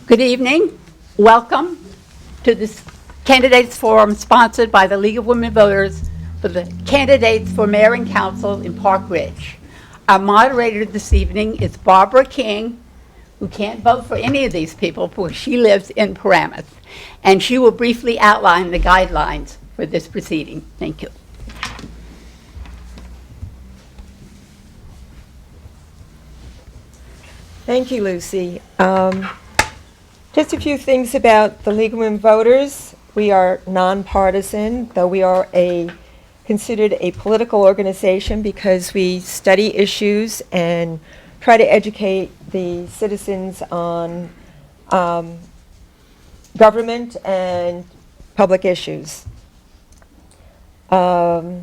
Good evening. Welcome to this Candidates Forum sponsored by the League of Women Voters for the candidates for mayor and council in Park Ridge. Our moderator this evening is Barbara King, who can't vote for any of these people because she lives in Paramus, and she will briefly outline the guidelines for this proceeding. Thank you. Thank you, Lucy. Just a few things about the League of Women Voters. We are nonpartisan, though we are considered a political organization because we study issues and try to educate the citizens on government and public issues. So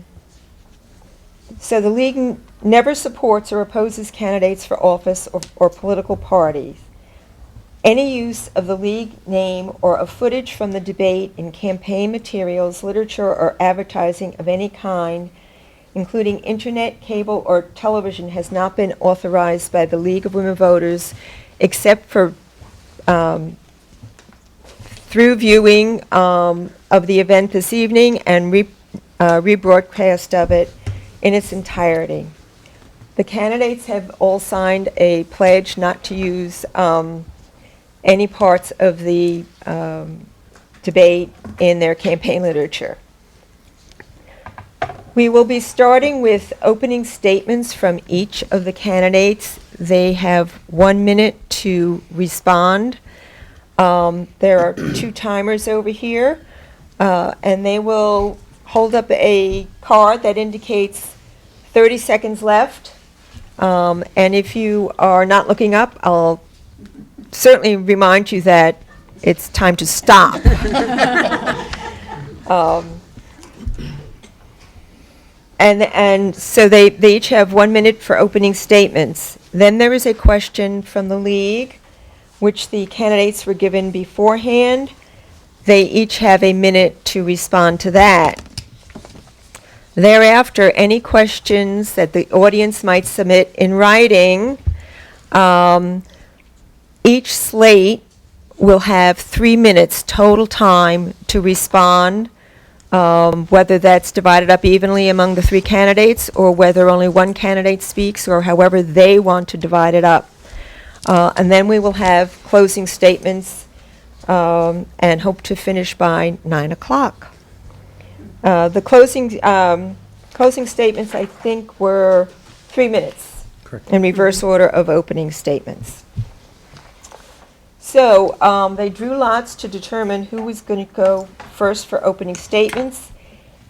the League never supports or opposes candidates for office or political parties. Any use of the League name or of footage from the debate in campaign materials, literature, or advertising of any kind, including internet, cable, or television, has not been authorized by the League of Women Voters except for through viewing of the event this evening and rebroadcast of it in its entirety. The candidates have all signed a pledge not to use any parts of the debate in their campaign literature. We will be starting with opening statements from each of the candidates. They have 1 minute to respond. There are 2 timers over here, and they will hold up a card that indicates 30 seconds left. And if you are not looking up, I'll certainly remind you that it's time to stop. And so they each have 1 minute for opening statements. Then there is a question from the League, which the candidates were given beforehand. They each have a minute to respond to that. Thereafter, any questions that the audience might submit in writing, each slate will have 3 minutes total time to respond, whether that's divided up evenly among the 3 candidates or whether only one candidate speaks or however they want to divide it up. And then we will have closing statements and hope to finish by 9 o'clock. The closing statements, I think, were 3 minutes. Correct. In reverse order of opening statements. So they drew lots to determine who was going to go first for opening statements.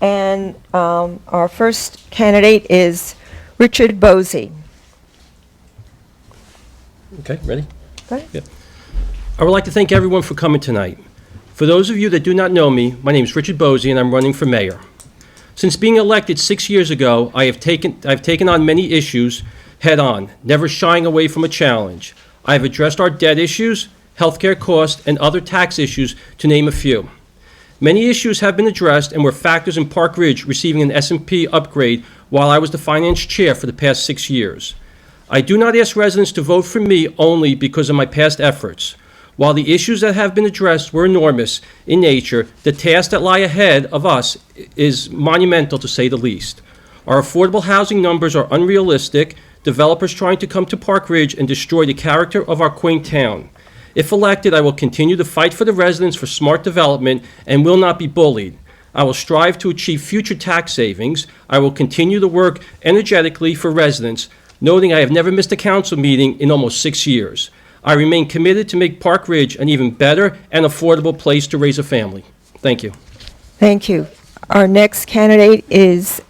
And our first candidate is Richard Bosey. Okay, ready? Go ahead. Yeah. I would like to thank everyone for coming tonight. For those of you that do not know me, my name is Richard Bosey and I'm running for mayor. Since being elected 6 years ago, I've taken on many issues head on, never shying away from a challenge. I have addressed our debt issues, healthcare costs, and other tax issues, to name a few. Many issues have been addressed and were factors in Park Ridge receiving an S&P upgrade while I was the finance chair for the past 6 years. I do not ask residents to vote for me only because of my past efforts. While the issues that have been addressed were enormous in nature, the task that lie ahead of us is monumental, to say the least. Our affordable housing numbers are unrealistic, developers trying to come to Park Ridge and destroy the character of our quaint town. If elected, I will continue to fight for the residents for smart development and will not be bullied. I will strive to achieve future tax savings. I will continue to work energetically for residents, noting I have never missed a council meeting in almost 6 years. I remain committed to make Park Ridge an even better and affordable place to raise a family. Thank you. Thank you. Our next candidate is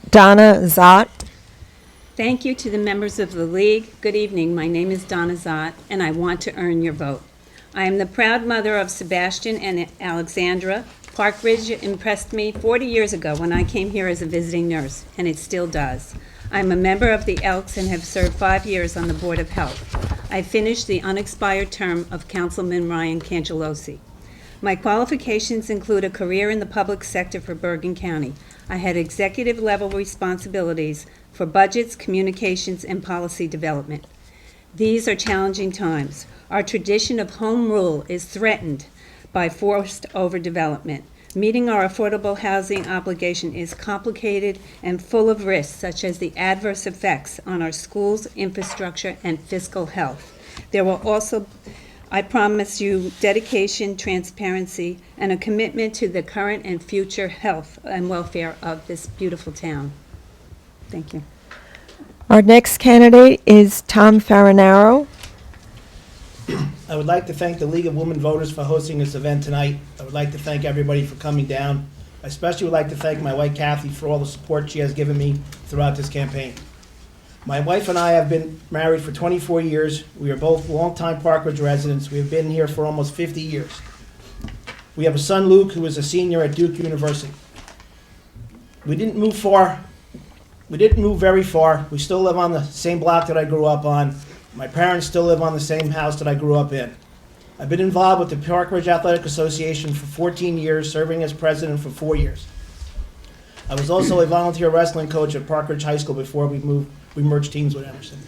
Donna Zott. Thank you to the members of the League. Good evening. My name is Donna Zott, and I want to earn your vote. I am the proud mother of Sebastian and Alexandra. Park Ridge impressed me 40 years ago when I came here as a visiting nurse, and it still does. I'm a member of the Elks and have served 5 years on the Board of Health. I finished the unexpired term of Councilman Ryan Cangelosi. My qualifications include a career in the public sector for Bergen County. I had executive-level responsibilities for budgets, communications, and policy development. These are challenging times. Our tradition of home rule is threatened by forced overdevelopment. Meeting our affordable housing obligation is complicated and full of risks, such as the adverse effects on our schools, infrastructure, and fiscal health. There will also, I promise you, dedication, transparency, and a commitment to the current and future health and welfare of this beautiful town. Thank you. Our next candidate is Tom Farinaro. I would like to thank the League of Women Voters for hosting this event tonight. I would like to thank everybody for coming down. I especially would like to thank my wife Kathy for all the support she has given me throughout this campaign. My wife and I have been married for 24 years. We are both longtime Park Ridge residents. We have been here for almost 50 years. We have a son, Luke, who is a senior at Duke University. We didn't move far. We didn't move very far. We still live on the same block that I grew up on. My parents still live on the same house that I grew up in. I've been involved with the Park Ridge Athletic Association for 14 years, serving as president for 4 years. I was also a volunteer wrestling coach at Park Ridge High School before we merged teams with Emerson.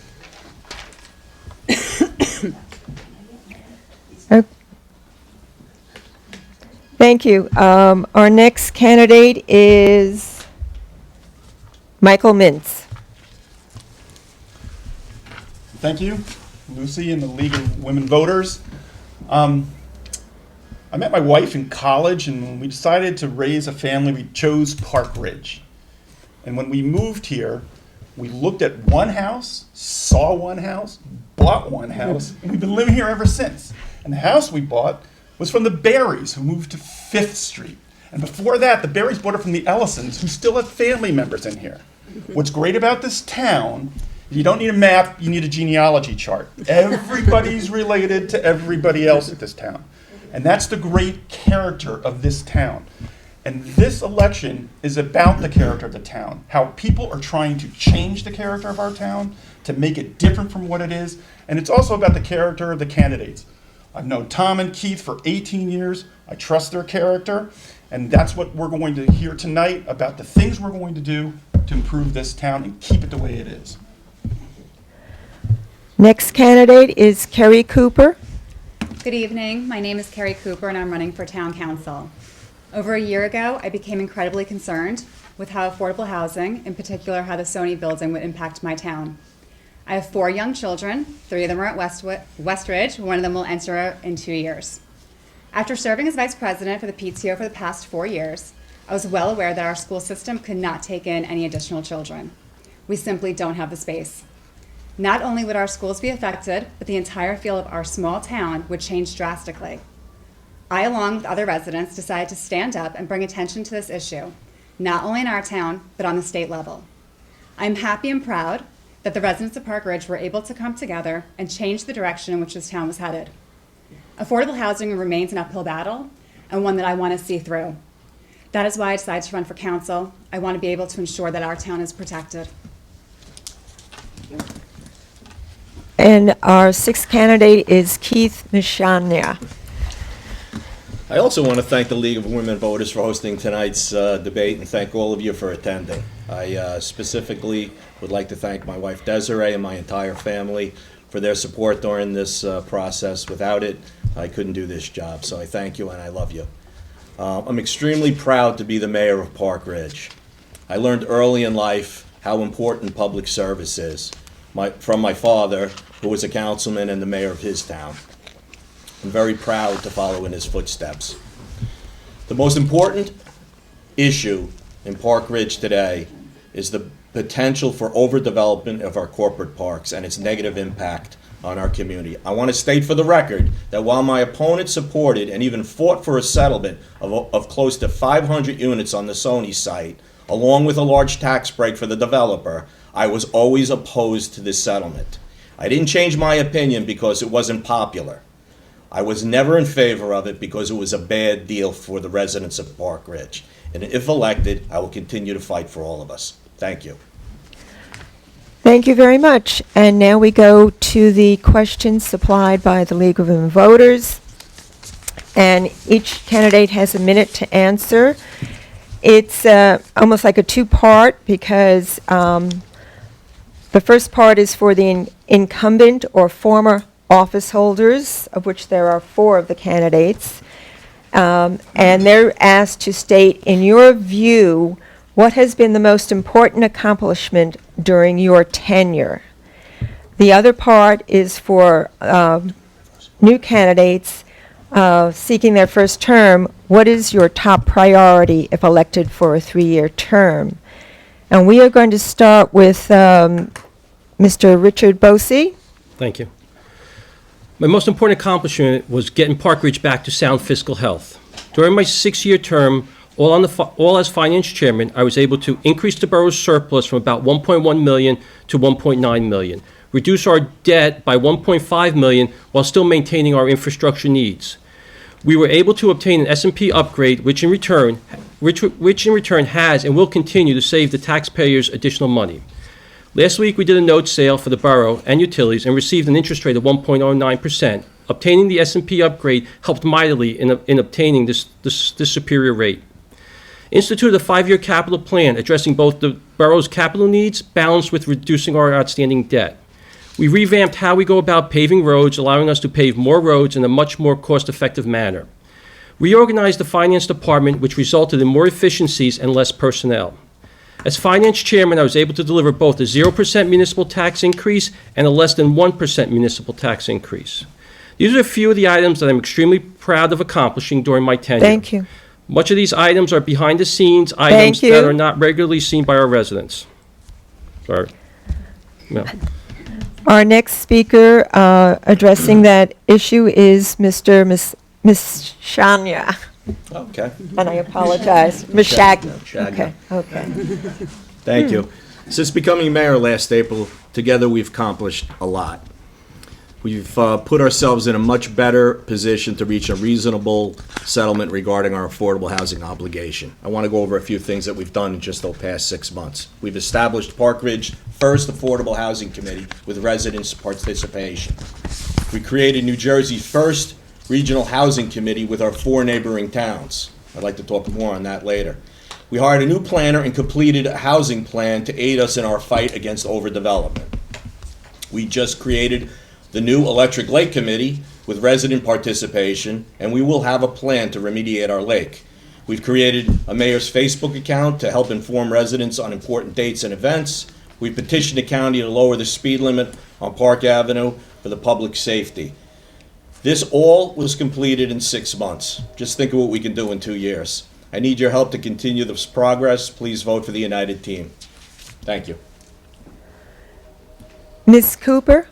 Thank you. Our next candidate is Michael Mintz. Thank you, Lucy and the League of Women Voters. I met my wife in college, and when we decided to raise a family, we chose Park Ridge. And when we moved here, we looked at one house, saw one house, bought one house, and we've been living here ever since. And the house we bought was from the Berries, who moved to 5th Street. And before that, the Berries bought it from the Ellisons, who still have family members in here. What's great about this town, you don't need a map, you need a genealogy chart. Everybody's related to everybody else at this town. And that's the great character of this town. And this election is about the character of the town, how people are trying to change the character of our town, to make it different from what it is. And it's also about the character of the candidates. I've known Tom and Keith for 18 years. I trust their character. And that's what we're going to hear tonight about the things we're going to do to improve this town and keep it the way it is. Next candidate is Kerry Cooper. Good evening. My name is Carrie Cooper, and I'm running for town council. Over a year ago, I became incredibly concerned with how affordable housing, in particular how the Sony building, would impact my town. I have 4 young children. 3 of them are at Westridge. One of them will enter in 2 years. After serving as vice president for the PTO for the past 4 years, I was well aware that our school system could not take in any additional children. We simply don't have the space. Not only would our schools be affected, but the entire feel of our small town would change drastically. I, along with other residents, decided to stand up and bring attention to this issue, not only in our town, but on the state level. I'm happy and proud that the residents of Park Ridge were able to come together and change the direction in which this town was headed. Affordable housing remains an uphill battle, and one that I want to see through. That is why I decided to run for council. I want to be able to ensure that our town is protected. And our 6th candidate is Keith Mishania. I also want to thank the League of Women Voters for hosting tonight's debate and thank all of you for attending. I specifically would like to thank my wife Desiree and my entire family for their support during this process. Without it, I couldn't do this job, so I thank you and I love you. I'm extremely proud to be the mayor of Park Ridge. I learned early in life how important public service is from my father, who was a councilman and the mayor of his town. I'm very proud to follow in his footsteps. The most important issue in Park Ridge today is the potential for overdevelopment of our corporate parks and its negative impact on our community. I want to state for the record that while my opponent supported and even fought for a settlement of close to 500 units on the Sony site, along with a large tax break for the developer, I was always opposed to this settlement. I didn't change my opinion because it wasn't popular. I was never in favor of it because it was a bad deal for the residents of Park Ridge. And if elected, I will continue to fight for all of us. Thank you. Thank you very much. And now we go to the questions supplied by the League of Women Voters. And each candidate has a minute to answer. It's almost like a 2-part because the first part is for the incumbent or former office holders, of which there are 4 of the candidates, and they're asked to state, in your view, what has been the most important accomplishment during your tenure. The other part is for new candidates seeking their first term. What is your top priority if elected for a 3-year term? And we are going to start with Mr. Richard Bosey. Thank you. My most important accomplishment was getting Park Ridge back to sound fiscal health. During my 6-year term, all as finance chairman, I was able to increase the borough's surplus from about $1.1 million to $1.9 million, reduce our debt by $1.5 million while still maintaining our infrastructure needs. We were able to obtain an S&P upgrade, which in return has and will continue to save the taxpayers additional money. Last week, we did a note sale for the borough and utilities and received an interest rate of 1.09%. Obtaining the S&P upgrade helped mightily in obtaining this superior rate. Instituted a 5-year capital plan addressing both the borough's capital needs balanced with reducing our outstanding debt. We revamped how we go about paving roads, allowing us to pave more roads in a much more cost-effective manner. Reorganized the finance department, which resulted in more efficiencies and less personnel. As finance chairman, I was able to deliver both a 0% municipal tax increase and a less than 1% municipal tax increase. These are a few of the items that I'm extremely proud of accomplishing during my tenure. Thank you. Much of these items are behind-the-scenes items you. that are not regularly seen by our residents. Sorry. No. Our next speaker addressing that issue is Miss Shania. Okay. And I apologize. Ms. Shagner. Shagner. Okay. Thank you. Since becoming mayor last April, together we've accomplished a lot. We've put ourselves in a much better position to reach a reasonable settlement regarding our affordable housing obligation. I want to go over a few things that we've done in just the past 6 months. We've established Park Ridge first affordable housing committee with residents' participation. We created New Jersey's first regional housing committee with our 4 neighboring towns. I'd like to talk more on that later. We hired a new planner and completed a housing plan to aid us in our fight against overdevelopment. We just created the new Electric Lake Committee with resident participation, and we will have a plan to remediate our lake. We've created a mayor's Facebook account to help inform residents on important dates and events. We petitioned the county to lower the speed limit on Park Avenue for the public safety. This all was completed in 6 months. Just think of what we can do in 2 years. I need your help to continue this progress. Please vote for the United Team. Thank you. Ms. Cooper?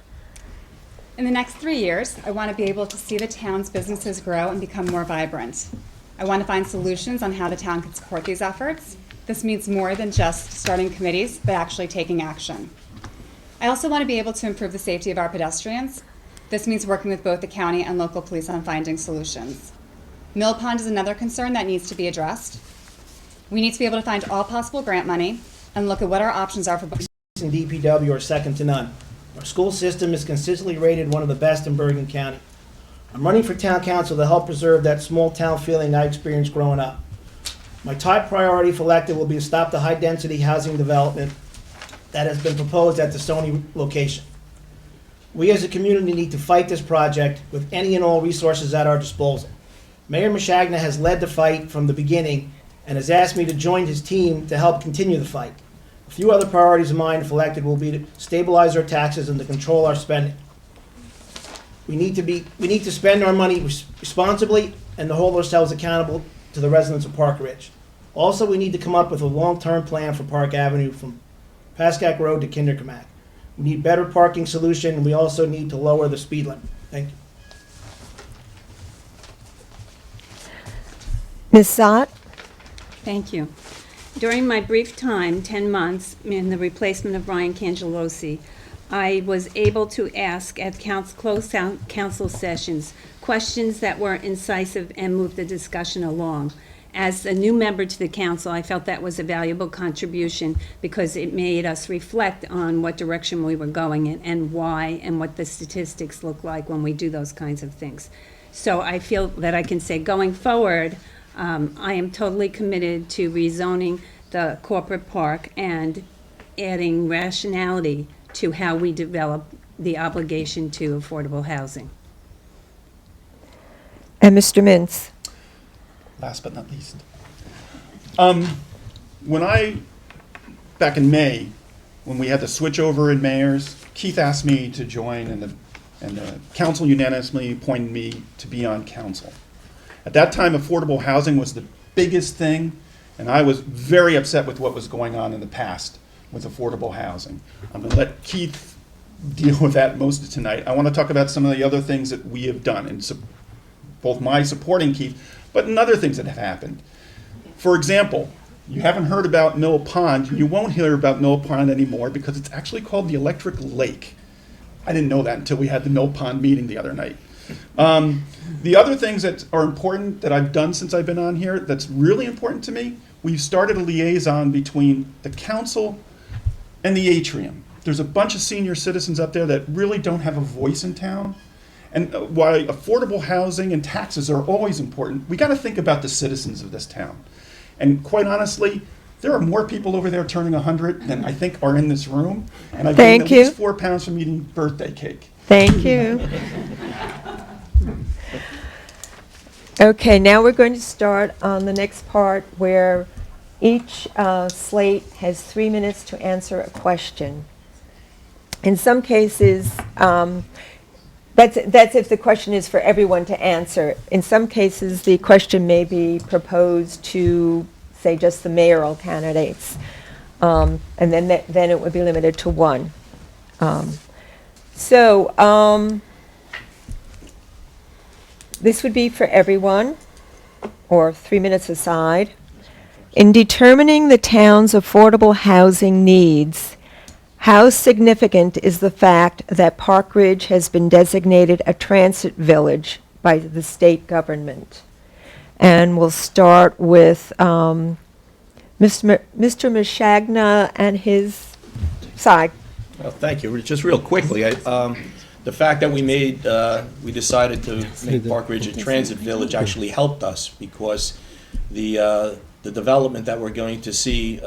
In the next 3 years, I want to be able to see the town's businesses grow and become more vibrant. I want to find solutions on how the town can support these efforts. This means more than just starting committees, but actually taking action. I also want to be able to improve the safety of our pedestrians. This means working with both the county and local police on finding solutions. Mill Pond is another concern that needs to be addressed. We need to be able to find all possible grant money and look at what our options are for both. And DPW are second to none. Our school system is consistently rated one of the best in Bergen County. I'm running for town council to help preserve that small town feeling I experienced growing up. My top priority if elected will be to stop the high-density housing development that has been proposed at the Stony location. We as a community need to fight this project with any and all resources at our disposal. Mayor Mashagna has led the fight from the beginning and has asked me to join his team to help continue the fight. A few other priorities of mine, if elected, will be to stabilize our taxes and to control our spending. We need to spend our money responsibly and to hold ourselves accountable to the residents of Park Ridge. Also, we need to come up with a long-term plan for Park Avenue from Pascack Road to Kinderkamak. We need better parking solution, and we also need to lower the speed limit. Thank you. Ms. Sott? Thank you. During my brief time, 10 months, in the replacement of Ryan Cangelosi, I was able to ask at closed council sessions questions that were incisive and moved the discussion along. As a new member to the council, I felt that was a valuable contribution because it made us reflect on what direction we were going in and why and what the statistics look like when we do those kinds of things. So I feel that I can say going forward, I am totally committed to rezoning the corporate park and adding rationality to how we develop the obligation to affordable housing. And Mr. Mintz? Last but not least. Back in May, when we had the switch over in mayors, Keith asked me to join, and the council unanimously appointed me to be on council. At that time, affordable housing was the biggest thing, and I was very upset with what was going on in the past with affordable housing. I'm going to let Keith deal with that most of tonight. I want to talk about some of the other things that we have done, and both my supporting Keith, but in other things that have happened. For example, you haven't heard about Mill Pond. You won't hear about Mill Pond anymore because it's actually called the Electric Lake. I didn't know that until we had the Mill Pond meeting the other night. The other things that are important that I've done since I've been on here that's really important to me, we've started a liaison between the council and the atrium. There's a bunch of senior citizens up there that really don't have a voice in town. And while affordable housing and taxes are always important, we got to think about the citizens of this town. And quite honestly, there are more people over there turning 100 than I think are in this room. And I've gained Thank at least you. 4 pounds from eating birthday cake. Thank you. Okay, now we're going to start on the next part where each slate has 3 minutes to answer a question. In some cases, that's if the question is for everyone to answer. In some cases, the question may be proposed to, say, just the mayoral candidates, and then it would be limited to one. This would be for everyone, or 3 minutes aside. In determining the town's affordable housing needs, how significant is the fact that Park Ridge has been designated a transit village by the state government? And we'll start with Mr. Mashagna and his side. Well, thank you. Just real quickly, the fact that we decided to make Park Ridge a transit village actually helped us because the development that we're going to see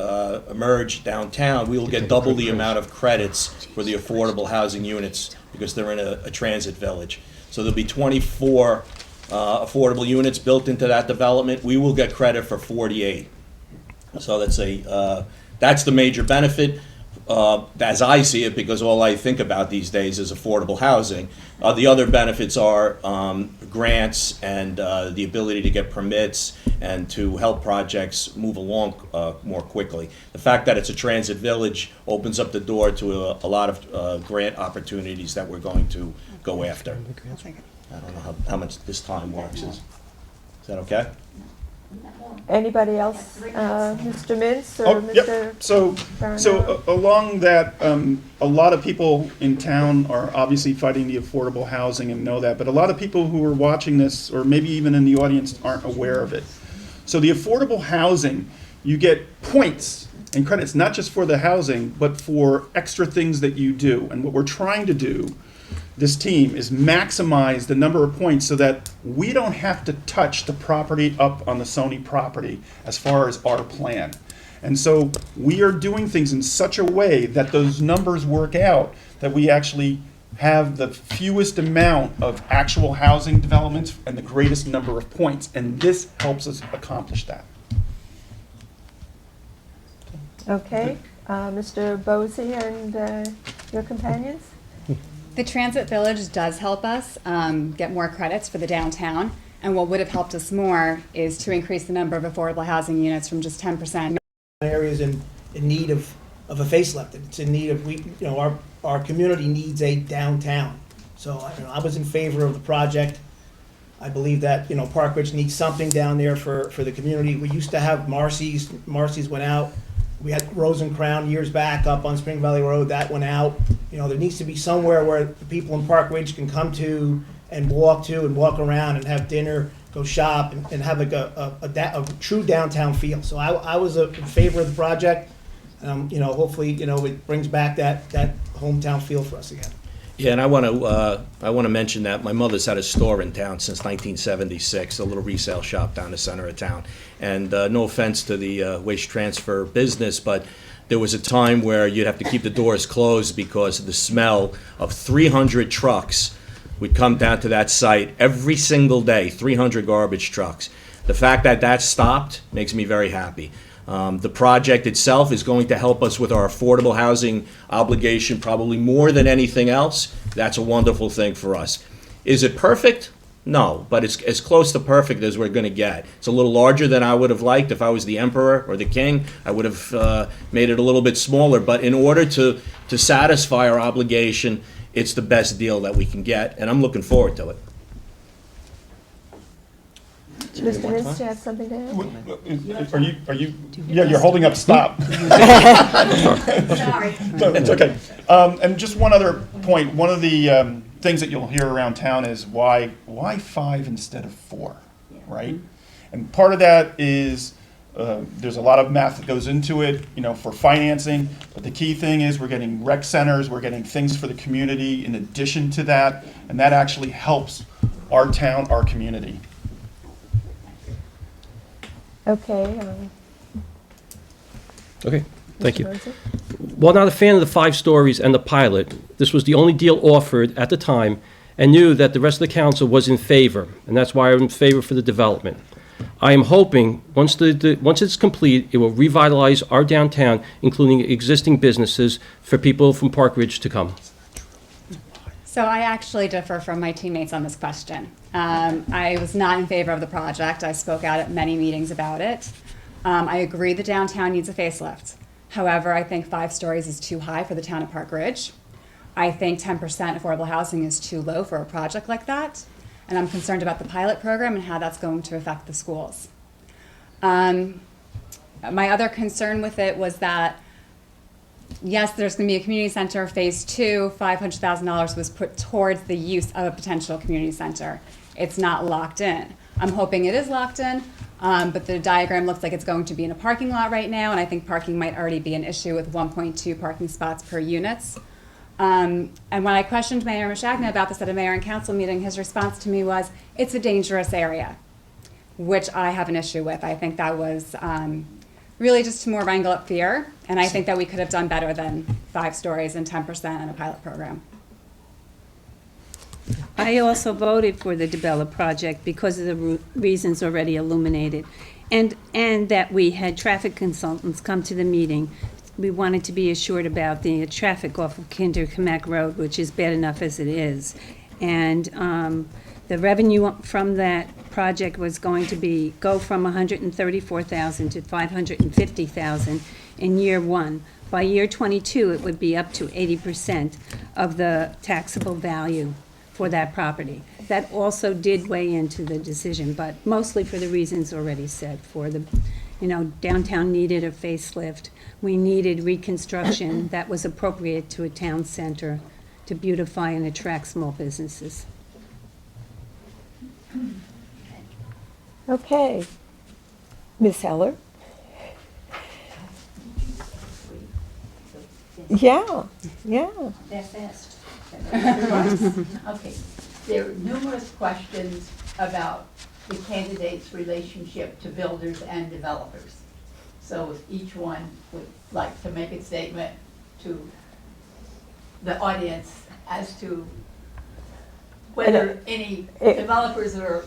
emerge downtown, we will get double the amount of credits for the affordable housing units because they're in a transit village. So there'll be 24 affordable units built into that development. We will get credit for 48. So that's the major benefit. As I see it, because all I think about these days is affordable housing. The other benefits are grants and the ability to get permits and to help projects move along more quickly. The fact that it's a transit village opens up the door to a lot of grant opportunities that we're going to go after. I don't know how much this time works. Is that okay? Anybody else? Mr. Mintz or Oh, Mr. yep. So along that, a lot of people in town are obviously fighting the affordable housing and know that, but a lot of people who are watching this, or maybe even in the audience, aren't aware of it. So the affordable housing, you get points and credits, not just for the housing, but for extra things that you do. And what we're trying to do, this team, is maximize the number of points so that we don't have to touch the property up on the Sony property as far as our plan. And so we are doing things in such a way that those numbers work out, that we actually have the fewest amount of actual housing developments and the greatest number of points. And this helps us accomplish that. Okay, Mr. Bosey and your companions? The Transit Village does help us get more credits for the downtown, and what would have helped us more is to increase the number of affordable housing units from just 10%. Areas in need of a facelift. It's in need of, our community needs a downtown. So I was in favor of the project. I believe that, Park Ridge needs something down there for the community. We used to have Marcy's went out. We had Rose and Crown years back up on Spring Valley Road, that went out. There needs to be somewhere where the people in Park Ridge can come to and walk around and have dinner, go shop, and have like a true downtown feel. So I was in favor of the project. Hopefully, it brings back that hometown feel for us again. Yeah, and I want to mention that my mother's had a store in town since 1976, a little resale shop down the center of town. And no offense to the waste transfer business, but there was a time where you'd have to keep the doors closed because of the smell of 300 trucks would come down to that site every single day, 300 garbage trucks. The fact that that stopped makes me very happy. The project itself is going to help us with our affordable housing obligation probably more than anything else. That's a wonderful thing for us. Is it perfect? No, but it's as close to perfect as we're going to get. It's a little larger than I would have liked. If I was the emperor or the king, I would have made it a little bit smaller. But in order to satisfy our obligation, it's the best deal that we can get, and I'm looking forward to it. Mr. Hintz, do you have something to add? Yeah, you're holding up stop. Sorry. No, it's okay. And just one other point, one of the things that you'll hear around town is why 5 instead of 4, right? And part of that is there's a lot of math that goes into it, for financing, but the key thing is we're getting rec centers, we're getting things for the community in addition to that, and that actually helps our town, our community. Okay. Okay, thank you. Mr. Boese? While not a fan of the 5 stories and the pilot, this was the only deal offered at the time and knew that the rest of the council was in favor, and that's why I'm in favor for the development. I am hoping, once it's complete, it will revitalize our downtown, including existing businesses, for people from Park Ridge to come. So I actually differ from my teammates on this question. I was not in favor of the project. I spoke out at many meetings about it. I agree the downtown needs a facelift. However, I think 5 stories is too high for the town of Park Ridge. I think 10% affordable housing is too low for a project like that. And I'm concerned about the pilot program and how that's going to affect the schools. My other concern with it was that yes, there's going to be a community center. Phase 2, $500,000 was put towards the use of a potential community center. It's not locked in. I'm hoping it is locked in, but the diagram looks like it's going to be in a parking lot right now, and I think parking might already be an issue with 1.2 parking spots per units. And when I questioned Mayor Mashagna about this at a mayor and council meeting, his response to me was, it's a dangerous area, which I have an issue with. I think that was really just to more wrangle up fear, and I think that we could have done better than 5 stories and 10% in a pilot program. I also voted for the DeBella project because of the reasons already illuminated, and that we had traffic consultants come to the meeting. We wanted to be assured about the traffic off of Kinder-Kamek Road, which is bad enough as it is. And the revenue from that project was going to go from $134,000 to $550,000 in year 1. By year 22, it would be up to 80% of the taxable value for that property. That also did weigh into the decision, but mostly for the reasons already said. For the, downtown needed a facelift. We needed reconstruction that was appropriate to a town center to beautify and attract small businesses. Okay. Ms. Heller? Yeah. They're fast. Okay. There are numerous questions about the candidates' relationship to builders and developers. So if each one would like to make a statement to the audience as to whether any developers are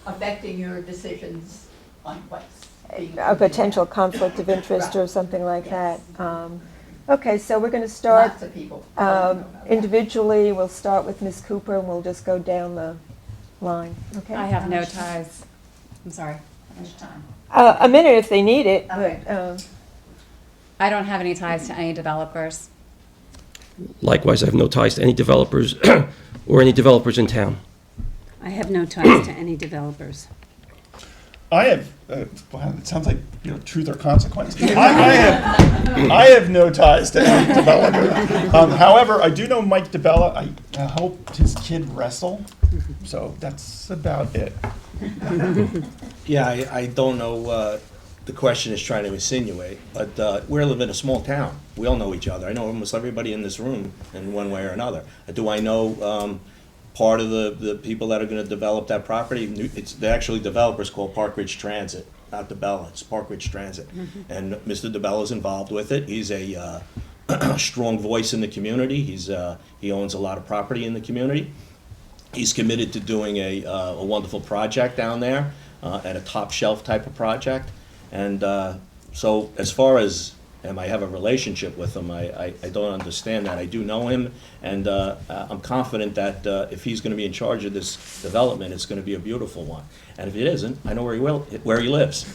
affecting your decisions on what's being A potential conflict of interest or something like that. Okay, so we're going to start Lots of people. individually. We'll start with Ms. Cooper, and we'll just go down the line, okay? I have no ties. I'm sorry. How much time? A minute if they need it, Okay. but, I don't have any ties to any developers. Likewise, I have no ties to any developers or any developers in town. I have no ties to any developers. I have, wow, it sounds like, truth or consequence. I have no ties to any developer. However, I do know Mike DeBella. I helped his kid wrestle, so that's about it. Yeah, I don't know, the question is trying to insinuate, but we live in a small town. We all know each other. I know almost everybody in this room in one way or another. Do I know part of the people that are gonna develop that property. They're actually developers called Park Ridge Transit, not DeBella, it's Park Ridge Transit. And Mr. DeBella's involved with it. He's a strong voice in the community. He owns a lot of property in the community. He's committed to doing a wonderful project down there, and a top shelf type of project. And so as far as, I have a relationship with him, I don't understand that. I do know him, and I'm confident that if he's gonna be in charge of this development, it's gonna be a beautiful one. And if it isn't, I know where he lives.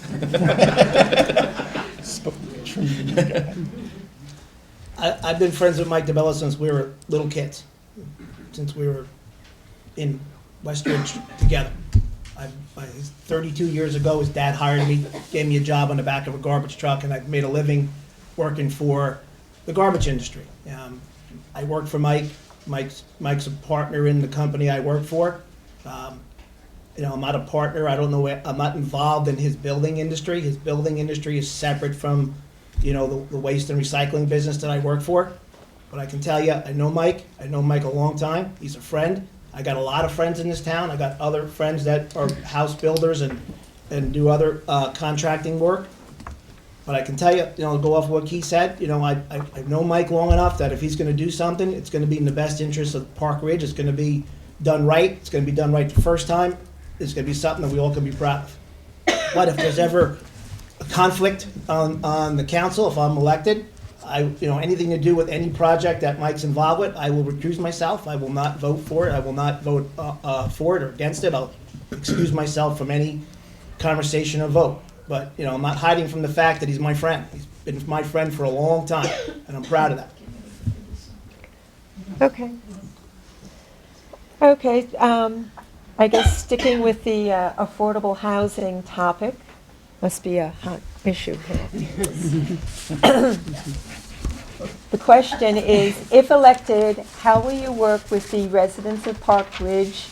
I've been friends with Mike DeBella since we were little kids, since we were in Westridge together. 32 years ago, his dad hired me, gave me a job on the back of a garbage truck, and I've made a living working for the garbage industry. I worked for Mike. Mike's a partner in the company I work for. I'm not a partner. I don't know. I'm not involved in his building industry. His building industry is separate from, the waste and recycling business that I work for. But I can tell you, I know Mike. I know Mike a long time. He's a friend. I got a lot of friends in this town. I got other friends that are house builders and do other contracting work. But I can tell you, go off what Keith said, I know Mike long enough that if he's gonna do something, it's gonna be in the best interest of Park Ridge. It's gonna be done right. It's gonna be done right the first time. It's gonna be something that we all can be proud of. But if there's ever a conflict on the council, if I'm elected, anything to do with any project that Mike's involved with, I will recuse myself. I will not vote for it. I will not vote for it or against it. I'll excuse myself from any conversation or vote. But, I'm not hiding from the fact that he's my friend. He's been my friend for a long time, and I'm proud of that. Okay. Okay, I guess sticking with the affordable housing topic, must be a hot issue here. The question is, if elected, how will you work with the residents of Park Ridge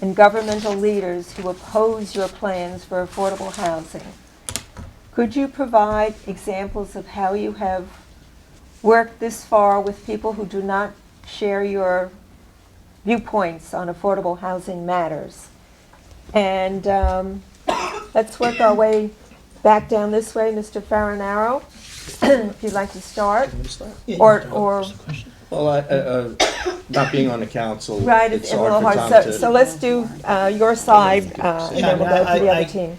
and governmental leaders who oppose your plans for affordable housing? Could you provide examples of how you have worked this far with people who do not share your viewpoints on affordable housing matters? And let's work our way back down this way, Mr. Farinaro, if you'd like to start. Or Well, not being on the council, right, it's a little hard for hard. Tom So, to... so let's do your side, and then we'll go to the other team.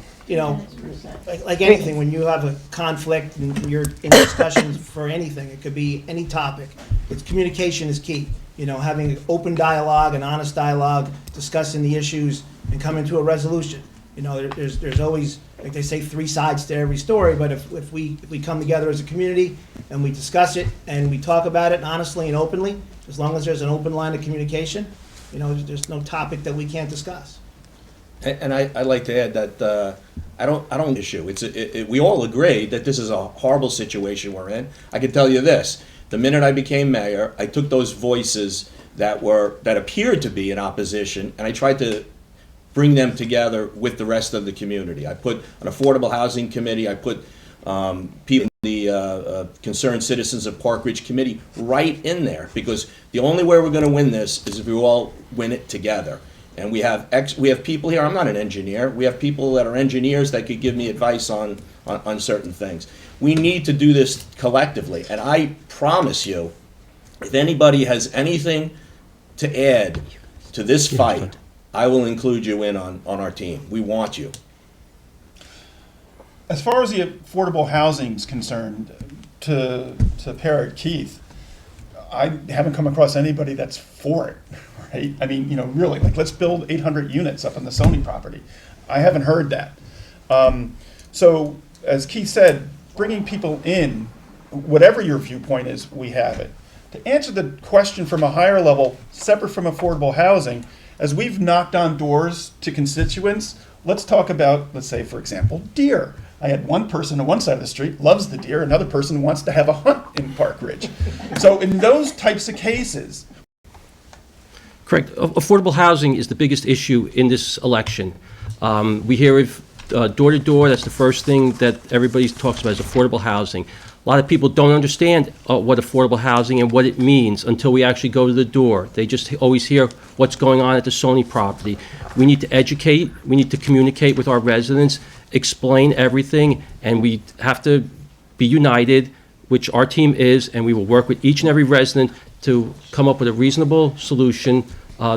Like anything, when you have a conflict and you're in discussions for anything, it could be any topic, communication is key. Having open dialogue and honest dialogue, discussing the issues and coming to a resolution. There's always, like they say, three sides to every story, but if we come together as a community and we discuss it and we talk about it honestly and openly, as long as there's an open line of communication, there's no topic that we can't discuss. And I'd like to add that I don't issue. We all agree that this is a horrible situation we're in. I can tell you this: the minute I became mayor, I took those voices that appeared to be in opposition, and I tried to bring them together with the rest of the community. I put an affordable housing committee. I put people, the concerned citizens of Park Ridge Committee, right in there, because the only way we're going to win this is if we all win it together. And we have people here. I'm not an engineer. We have people that are engineers that could give me advice on certain things. We need to do this collectively. And I promise you, if anybody has anything to add to this fight, I will include you in on our team. We want you. As far as the affordable housing is concerned, to parrot Keith, I haven't come across anybody that's for it, right? I mean, really, let's build 800 units up on the Sony property. I haven't heard that. So, as Keith said, bringing people in, whatever your viewpoint is, we have it. To answer the question from a higher level, separate from affordable housing, as we've knocked on doors to constituents, let's talk about, let's say, for example, deer. I had one person on one side of the street loves the deer, another person wants to have a hunt in Park Ridge. So in those types of cases... Correct. Affordable housing is the biggest issue in this election. We hear it door to door. That's the first thing that everybody talks about is affordable housing. A lot of people don't understand what affordable housing and what it means until we actually go to the door. They just always hear what's going on at the Sony property. We need to educate, we need to communicate with our residents, explain everything, and we have to be united, which our team is, and we will work with each and every resident to come up with a reasonable solution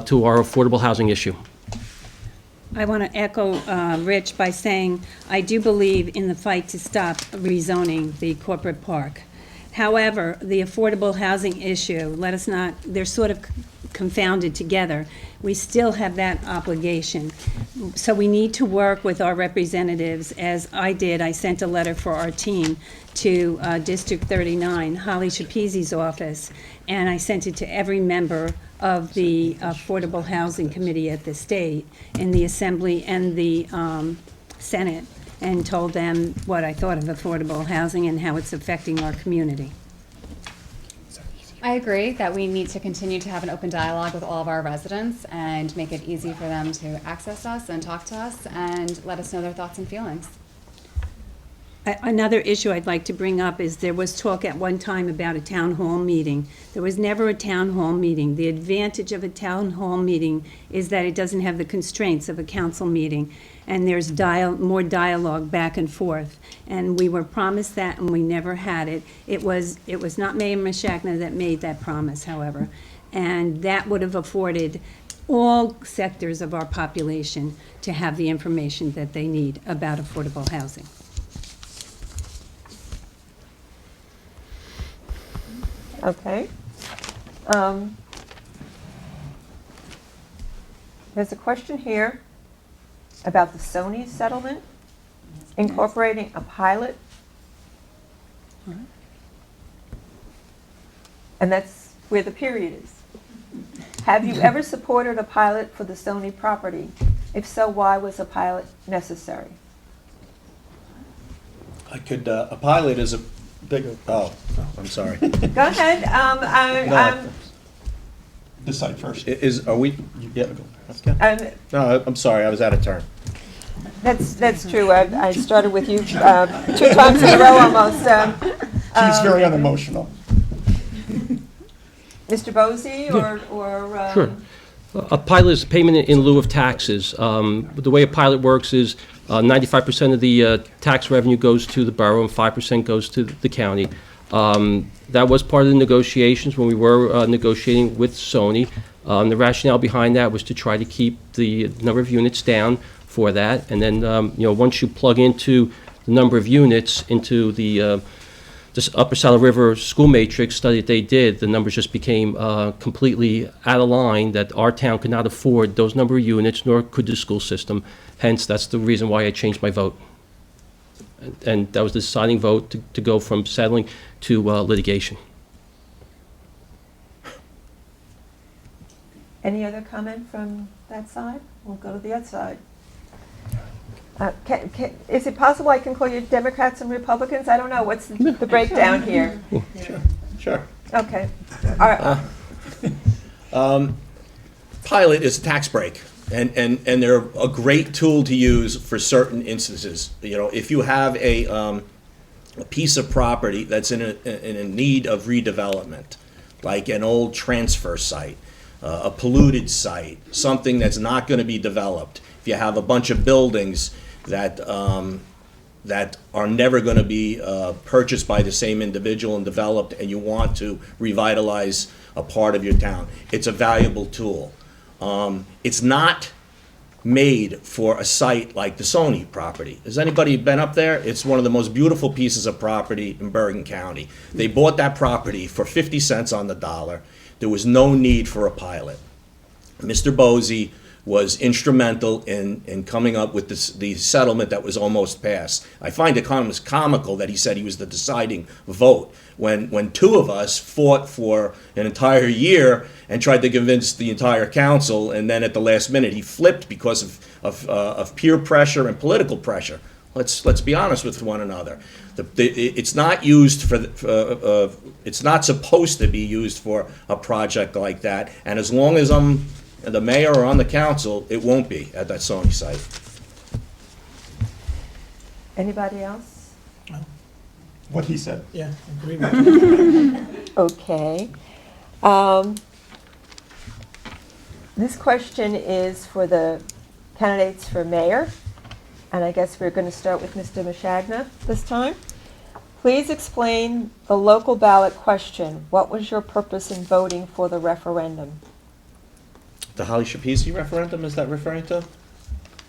to our affordable housing issue. I want to echo Rich by saying I do believe in the fight to stop rezoning the corporate park. However, the affordable housing issue, they're sort of confounded together. We still have that obligation. So we need to work with our representatives, as I did. I sent a letter for our team to District 39, Holly Schapizzi's office, and I sent it to every member of the Affordable Housing Committee at the state, in the Assembly and the Senate, and told them what I thought of affordable housing and how it's affecting our community. I agree that we need to continue to have an open dialogue with all of our residents and make it easy for them to access us and talk to us and let us know their thoughts and feelings. Another issue I'd like to bring up is there was talk at one time about a town hall meeting. There was never a town hall meeting. The advantage of a town hall meeting is that it doesn't have the constraints of a council meeting, and there's more dialogue back and forth. And we were promised that, and we never had it. It was not Mayor Mashakna that made that promise, however, and that would have afforded all sectors of our population to have the information that they need about affordable housing. Okay. There's a question here about the Sony settlement, incorporating a pilot. And that's where the period is. Have you ever supported a pilot for the Sony property? If so, why was a pilot necessary? A pilot is a bigger, I'm sorry. Go ahead. No. Decide first. Are we, yeah, okay. No, I'm sorry, I was out of turn. That's true. I started with you 2 times in a row almost. She's very unemotional. Mr. Bosey or Sure. A pilot is payment in lieu of taxes. The way a pilot works is 95% of the tax revenue goes to the borough and 5% goes to the county. That was part of the negotiations when we were negotiating with Sony. The rationale behind that was to try to keep the number of units down for that. And then, once you plug into the number of units into the this Upper Saddle River school matrix study that they did, the numbers just became completely out of line, that our town could not afford those number of units, nor could the school system. Hence, that's the reason why I changed my vote. And that was the deciding vote to go from settling to litigation. Any other comment from that side? We'll go to the other side. Is it possible I can call you Democrats and Republicans? I don't know. What's the breakdown here? Sure. Okay. All right. Pilot is a tax break, and they're a great tool to use for certain instances. If you have a piece of property that's in a need of redevelopment, like an old transfer site, a polluted site, something that's not going to be developed. If you have a bunch of buildings that are never going to be purchased by the same individual and developed, and you want to revitalize a part of your town, it's a valuable tool. It's not made for a site like the Sony property. Has anybody been up there? It's one of the most beautiful pieces of property in Bergen County. They bought that property for 50 cents on the dollar. There was no need for a pilot. Mr. Bosey was instrumental in coming up with the settlement that was almost passed. I find it comical that he said he was the deciding vote when 2 of us fought for an entire year and tried to convince the entire council, and then at the last minute he flipped because of peer pressure and political pressure. Let's be honest with one another. It's not used for it's not supposed to be used for a project like that, and as long as I'm the mayor or on the council, it won't be at that Sony site. Anybody else? what he said. Yeah, agree with you. Okay. This question is for the candidates for mayor, and I guess we're going to start with Mr. Mashagna this time. Please explain the local ballot question. What was your purpose in voting for the referendum? The Holly Shapezi referendum, is that referring to?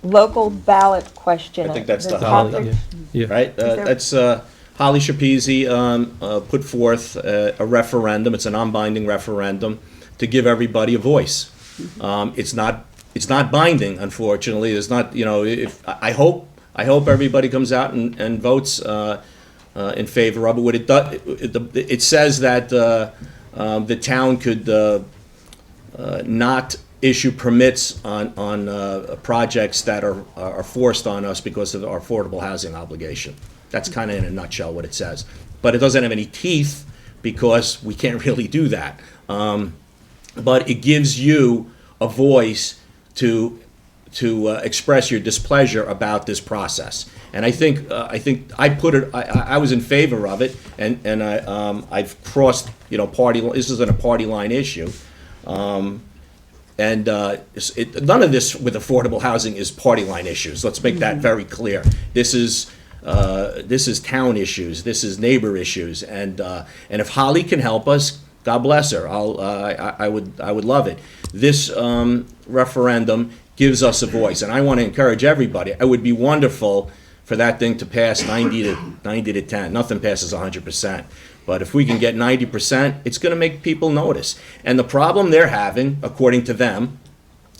Local ballot question. I think that's the top Holly, of- Yeah. Right? there- That's Holly Shapezi put forth a referendum. It's a non-binding referendum to give everybody a voice. It's not binding, unfortunately. There's not, you know, I hope everybody comes out and votes in favor of it. What it does, it says that the town could not issue permits on projects that are forced on us because of our affordable housing obligation. That's kind of in a nutshell what it says. But it doesn't have any teeth because we can't really do that. But it gives you a voice to express your displeasure about this process. And I think I put it. I was in favor of it, and I've crossed, you know, party. This isn't a party line issue. None of this with affordable housing is party line issues. Let's make that very clear. This is town issues. This is neighbor issues. And if Holly can help us, God bless her. I would love it. This referendum gives us a voice, and I want to encourage everybody. It would be wonderful for that thing to pass 90 to 10. Nothing passes 100%. But if we can get 90%, it's going to make people notice. And the problem they're having, according to them,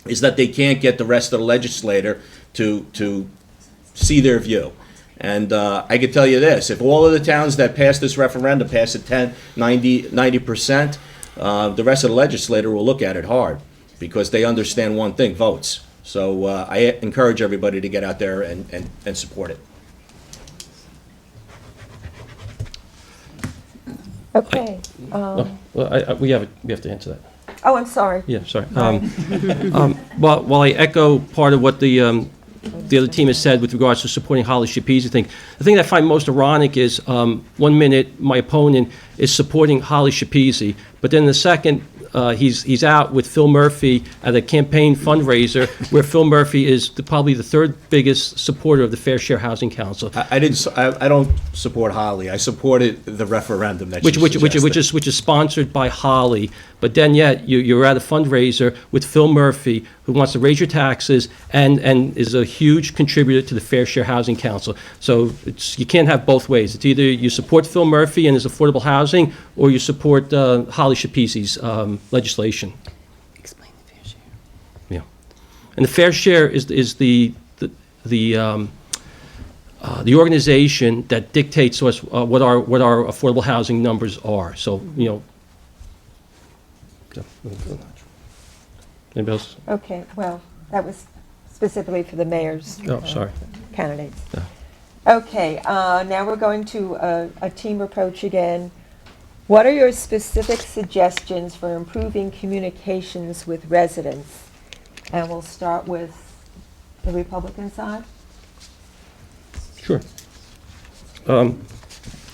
is that they can't get the rest of the legislature to see their view. And I can tell you this, if all of the towns that pass this referendum pass it 90%, the rest of the legislature will look at it hard because they understand one thing, votes. So I encourage everybody to get out there and support it. Okay. Well, we have to answer that. Oh, I'm sorry. Yeah, sorry. While I echo part of what the other team has said with regards to supporting Holly Shapezi, the thing that I find most ironic is 1 minute my opponent is supporting Holly Shapezi, but then the second he's out with Phil Murphy at a campaign fundraiser where Phil Murphy is probably the third biggest supporter of the Fair Share Housing Council. I don't support Holly. I supported the referendum that Which suggested. is sponsored by Holly, but then yet you're at a fundraiser with Phil Murphy, who wants to raise your taxes and is a huge contributor to the Fair Share Housing Council. So you can't have both ways. It's either you support Phil Murphy and his affordable housing, or you support Holly Shapezi's legislation. Explain the fair share. Yeah, and the Fair Share is the organization that dictates to us what our affordable housing numbers are. So, you know. Anybody else? Okay, well, that was specifically for the mayor's Oh, sorry. candidates. Yeah. Okay, now we're going to a team approach again. What are your specific suggestions for improving communications with residents? And we'll start with the Republican side. Sure.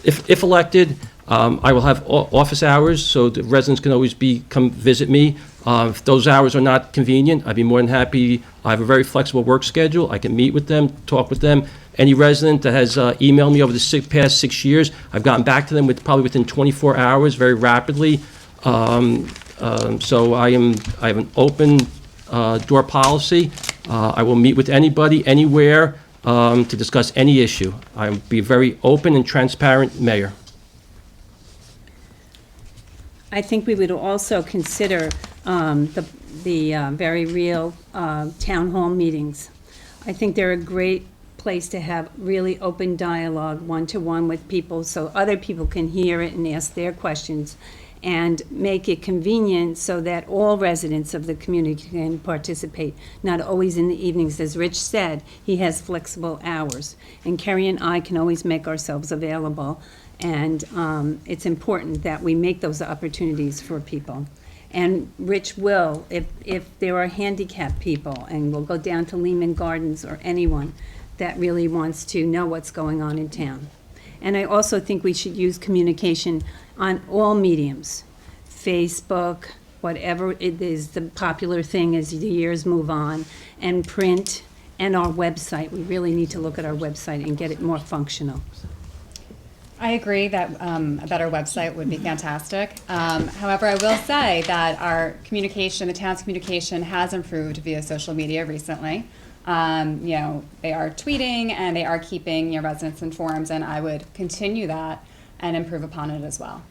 If elected, I will have office hours, so the residents can always come visit me. If those hours are not convenient, I'd be more than happy. I have a very flexible work schedule. I can meet with them, talk with them. Any resident that has emailed me over the past 6 years, I've gotten back to them probably within 24 hours, very rapidly. So I have an open door policy. I will meet with anybody, anywhere, to discuss any issue. I'll be a very open and transparent mayor. I think we would also consider the very real town hall meetings. I think they're a great place to have really open dialogue, one-to-one with people, so other people can hear it and ask their questions, and make it convenient so that all residents of the community can participate, not always in the evenings. As Rich said, he has flexible hours, and Kerry and I can always make ourselves available, and it's important that we make those opportunities for people. And Rich will, if there are handicapped people, and we'll go down to Lehman Gardens or anyone that really wants to know what's going on in town. And I also think we should use communication on all mediums, Facebook, whatever it is, the popular thing as the years move on, and print, and our website. We really need to look at our website and get it more functional. I agree that a better website would be fantastic. However, I will say that our communication, the town's communication, has improved via social media recently. They are tweeting and they are keeping residents informed, and I would continue that and improve upon it as well.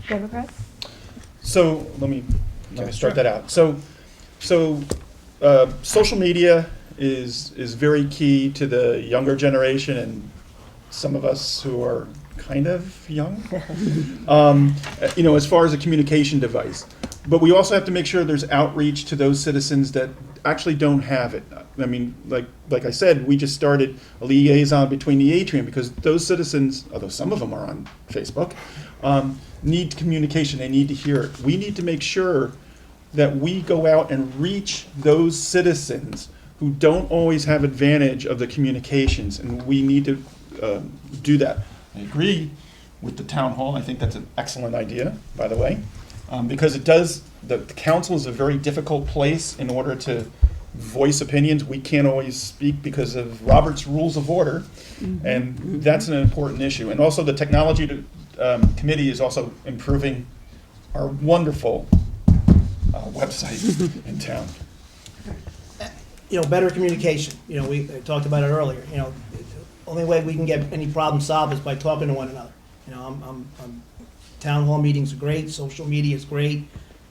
Democrats? So let me start that out. So social media is very key to the younger generation and some of us who are kind of young. As far as a communication device. But we also have to make sure there's outreach to those citizens that actually don't have it. I mean, like I said, we just started a liaison between the atrium because those citizens, although some of them are on Facebook, need communication. They need to hear it. We need to make sure that we go out and reach those citizens who don't always have advantage of the communications, and we need to do that. I agree with the town hall. I think that's an excellent idea, by the way. Because it does, the council is a very difficult place in order to voice opinions. We can't always speak because of Robert's Rules of Order, and that's an important issue. And also the technology committee is also improving our wonderful website in town. Better communication, we talked about it earlier, the only way we can get any problem solved is by talking to one another. Town hall meetings are great, social media is great.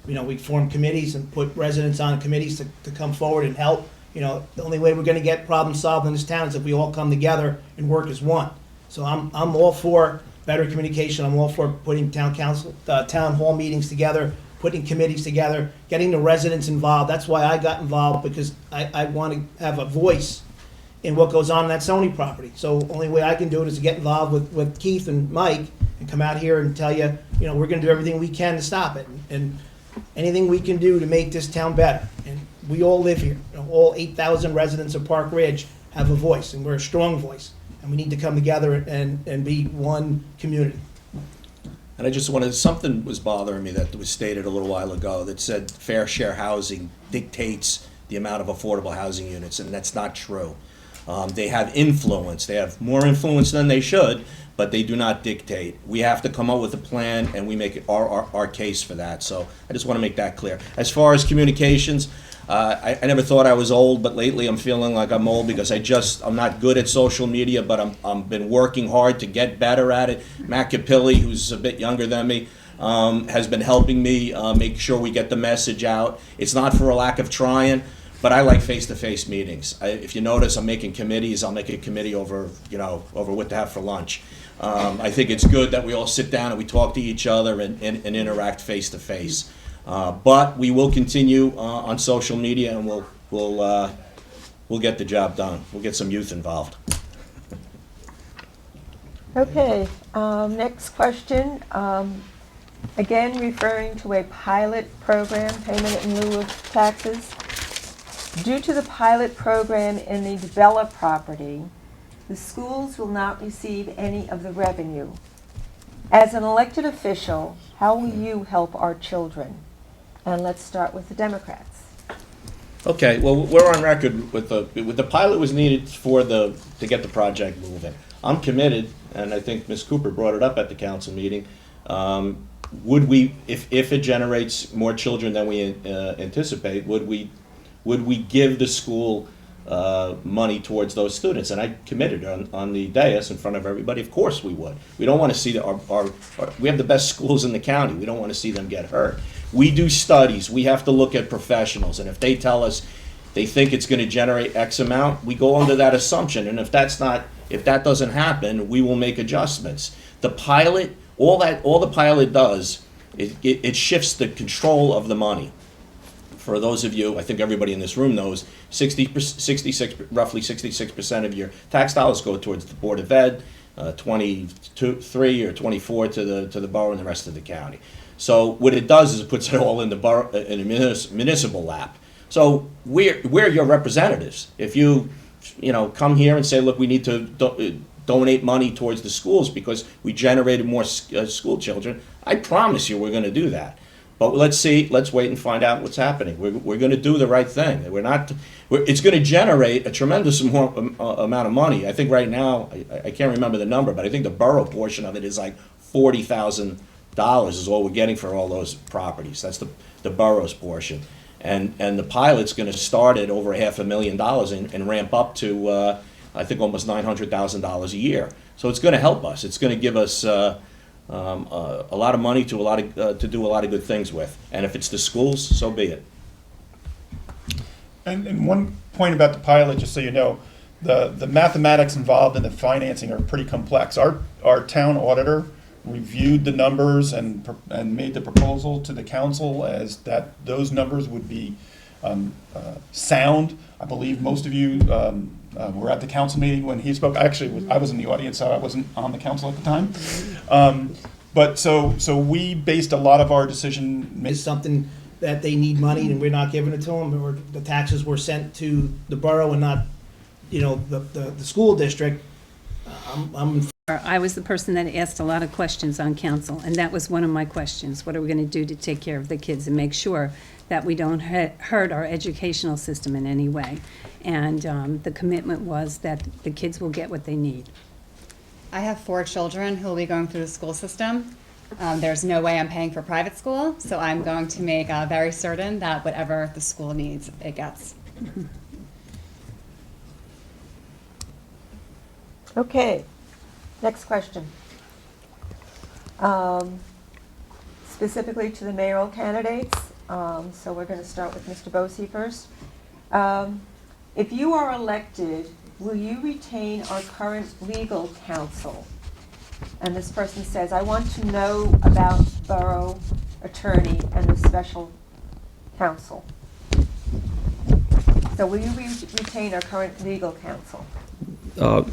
We form committees and put residents on committees to come forward and help. The only way we're gonna get problems solved in this town is if we all come together and work as one. So I'm all for better communication, I'm all for putting town hall meetings together, putting committees together, getting the residents involved. That's why I got involved, because I want to have a voice in what goes on in that Sony property. So only way I can do it is to get involved with Keith and Mike and come out here and tell you, we're gonna do everything we can to stop it. And anything we can do to make this town better. And we all live here. All 8,000 residents of Park Ridge have a voice, and we're a strong voice. And we need to come together and be one community. And I just wanted, something was bothering me that was stated a little while ago that said fair share housing dictates the amount of affordable housing units, and that's not true. They have influence. They have more influence than they should, but they do not dictate. We have to come up with a plan, and we make it our case for that. So I just want to make that clear. As far as communications, I never thought I was old, but lately I'm feeling like I'm old because I'm not good at social media, but I've been working hard to get better at it. Matt Capilli, who's a bit younger than me, has been helping me make sure we get the message out. It's not for a lack of trying, but I like face-to-face meetings. If you notice, I'm making committees. I'll make a committee over what to have for lunch. I think it's good that we all sit down and we talk to each other and interact face-to-face. But we will continue on social media, and we'll get the job done. We'll get some youth involved. Okay, next question. Again, referring to a pilot program, payment in lieu of taxes. Due to the pilot program in the developed property, the schools will not receive any of the revenue. As an elected official, how will you help our children? And let's start with the Democrats. Okay, well, we're on record with the pilot was needed to get the project moving. I'm committed, and I think Ms. Cooper brought it up at the council meeting. Would we, if it generates more children than we anticipate, would we give the school money towards those students? And I committed on the dais in front of everybody. Of course we would. We don't want to see we have the best schools in the county. We don't want to see them get hurt. We do studies. We have to look at professionals, and if they tell us they think it's going to generate X amount, we go under that assumption. And if that doesn't happen, we will make adjustments. The pilot, all the pilot does, it shifts the control of the money. For those of you, I think everybody in this room knows, roughly 66% of your tax dollars go towards the Board of Ed, 23 or 24 to the borough and the rest of the county. So what it does is it puts it all in the borough, in a municipal lap. So we're your representatives. If you come here and say, look, we need to donate money towards the schools because we generated more school children, I promise you we're going to do that. But let's wait and find out what's happening. We're going to do the right thing. It's going to generate a tremendous amount of money. I think right now, I can't remember the number, but I think the borough portion of it is like $40,000 is all we're getting for all those properties. That's the borough's portion. And the pilot's going to start at over $500,000 and ramp up to, I think, almost $900,000 a year. So it's going to help us. It's going to give us a lot of money to do a lot of good things with. And if it's the schools, so be it. And one point about the pilot, just so you know, the mathematics involved in the financing are pretty complex. Our town auditor reviewed the numbers and made the proposal to the council as that those numbers would be sound. I believe most of you were at the council meeting when he spoke. I was in the audience, so I wasn't on the council at the time. But so we based a lot of our decision. Is something that they need money and we're not giving it to them, or the taxes were sent to the borough and not, the school district. I was the person that asked a lot of questions on council, and that was one of my questions. What are we going to do to take care of the kids and make sure that we don't hurt our educational system in any way? And the commitment was that the kids will get what they need. I have 4 children who will be going through the school system. There's no way I'm paying for private school, so I'm going to make very certain that whatever the school needs, it gets. Okay, next question. Specifically to the mayoral candidates, so we're going to start with Mr. Bosey first. If you are elected, will you retain our current legal counsel? And this person says, I want to know about borough attorney and the special counsel. So will you retain our current legal counsel?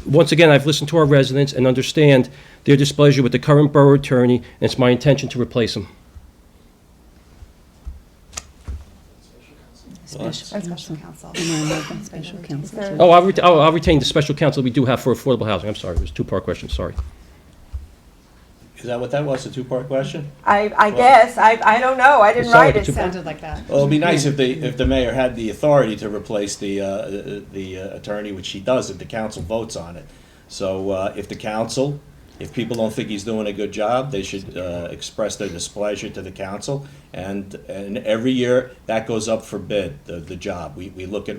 Once again, I've listened to our residents and understand their displeasure with the current borough attorney, and it's my intention to replace him. Special Special counsel. Special counsel. Is there- Oh, I'll retain the special counsel we do have for affordable housing. I'm sorry, it was a two-part question, sorry. Is that what that was, a two-part question? I guess, I don't know, I didn't It sounded write like it. a two- Sounded like that. Well, it'd be nice if the mayor had the authority to replace the attorney, which he does if the council votes on it. So if people don't think he's doing a good job, they should express their displeasure to the council. And every year, that goes up for bid, the job. We look at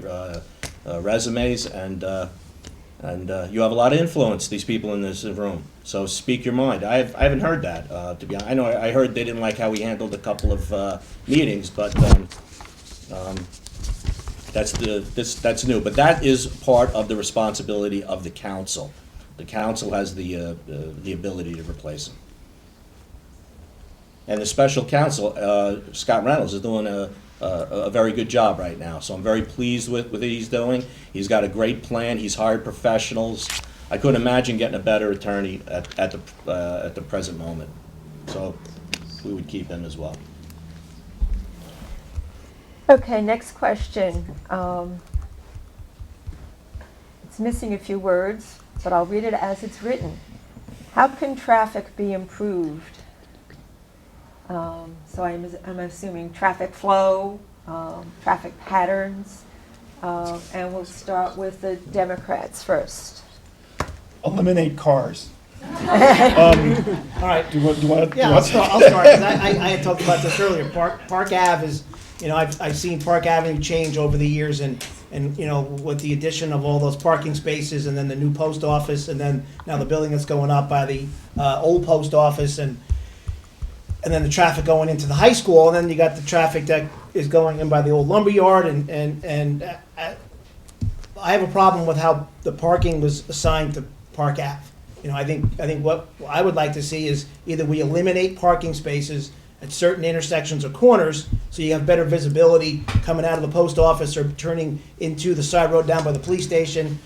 resumes, and you have a lot of influence, these people in this room. So speak your mind. I haven't heard that, to be honest. I know I heard they didn't like how we handled a couple of meetings, but that's new. But that is part of the responsibility of the council. The council has the ability to replace him. And the special counsel, Scott Reynolds, is doing a very good job right now. So I'm very pleased with what he's doing. He's got a great plan. He's hired professionals. I couldn't imagine getting a better attorney at the present moment. So we would keep him as well. Okay, next question. It's missing a few words, but I'll read it as it's written. How can traffic be improved? So I'm assuming traffic flow, traffic patterns, and we'll start with the Democrats first. Eliminate cars. All right. Do you want? Yeah, I'll start, 'cause I had talked about this earlier. Park Ave is, I've seen Park Avenue change over the years, and with the addition of all those parking spaces, and then the new post office, and then now the building that's going up by the old post office, and then the traffic going into the high school, and then you got the traffic that is going in by the old lumber yard, and I have a problem with how the parking was assigned to Park Ave. I think what I would like to see is either we eliminate parking spaces at certain intersections or corners, so you have better visibility coming out of the post office or turning into the side road down by the police station,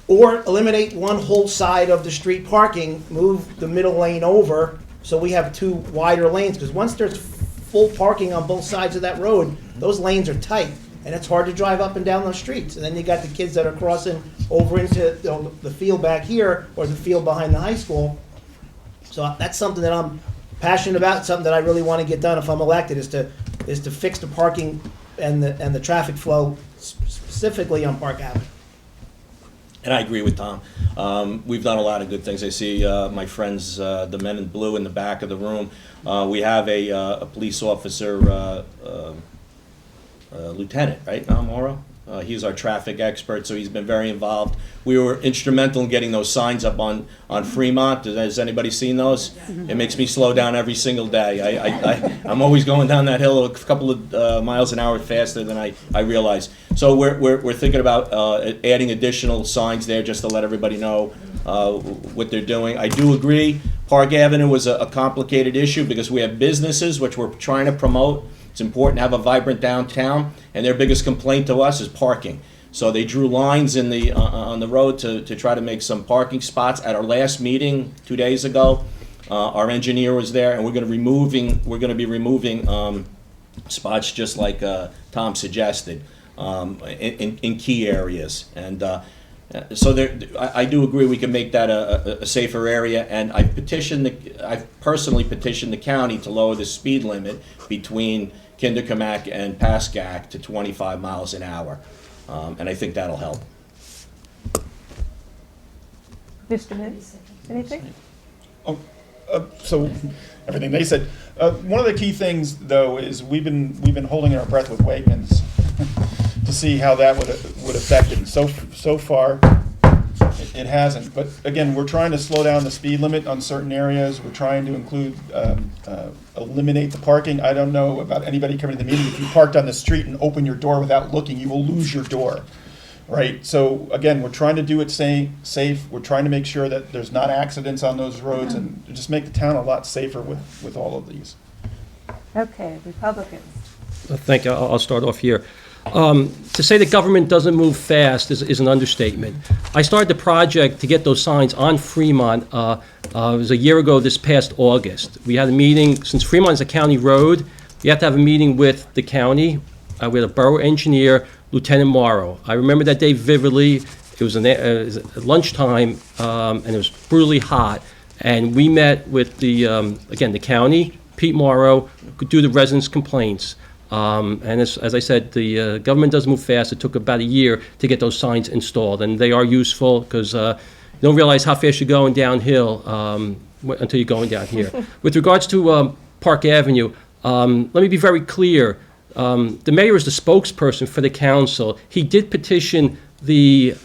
or eliminate one whole side of the street parking, move the middle lane over, so we have 2 wider lanes, because once there's full parking on both sides of that road, those lanes are tight. and it's hard to drive up and down those streets. And then you got the kids that are crossing over into the field back here or the field behind the high school. So that's something that I'm passionate about, something that I really want to get done if I'm elected, is to fix the parking and the traffic flow specifically on Park Avenue. And I agree with Tom. We've done a lot of good things. I see my friends, the men in blue in the back of the room. We have a police officer, lieutenant, right, now, Mauro? He's our traffic expert, so he's been very involved. We were instrumental in getting those signs up on Fremont. Has anybody seen those? It makes me slow down every single day. I'm always going down that hill a couple of miles an hour faster than I realize. So we're thinking about adding additional signs there just to let everybody know what they're doing. I do agree, Park Avenue was a complicated issue because we have businesses which we're trying to promote. It's important to have a vibrant downtown, and their biggest complaint to us is parking. So they drew lines in the on the road to try to make some parking spots. At our last meeting 2 days ago, our engineer was there, and we're going to be removing spots just like Tom suggested in key areas. And so I do agree we can make that a safer area. And I've personally petitioned the county to lower the speed limit between Kinderkamak and Pascack to 25 miles an hour. And I think that'll help. Mr. Mintz, anything? So everything they said. One of the key things, though, is we've been holding our breath with Wegmans to see how that would affect it. So far, it hasn't. But again, we're trying to slow down the speed limit on certain areas. We're trying to include eliminate the parking. I don't know about anybody coming to the meeting. If you parked on the street and open your door without looking, you will lose your door. Right, so again, we're trying to do it safe. We're trying to make sure that there's not accidents on those roads and just make the town a lot safer with all of these. Okay, Republicans. Thank you. I'll start off here. To say the government doesn't move fast is an understatement. I started the project to get those signs on Fremont. It was a year ago this past August. We had a meeting, since Fremont is a county road, you have to have a meeting with the county, with a borough engineer, Lieutenant Morrow. I remember that day vividly. It was at lunchtime, and it was brutally hot. And we met with again, the county, Pete Morrow, could do the residents' complaints. And as I said, the government does move fast. It took about a year to get those signs installed, and they are useful because you don't realize how fast you're going downhill until you're going down here. With regards to Park Avenue, let me be very clear. The mayor is the spokesperson for the council. He did petition the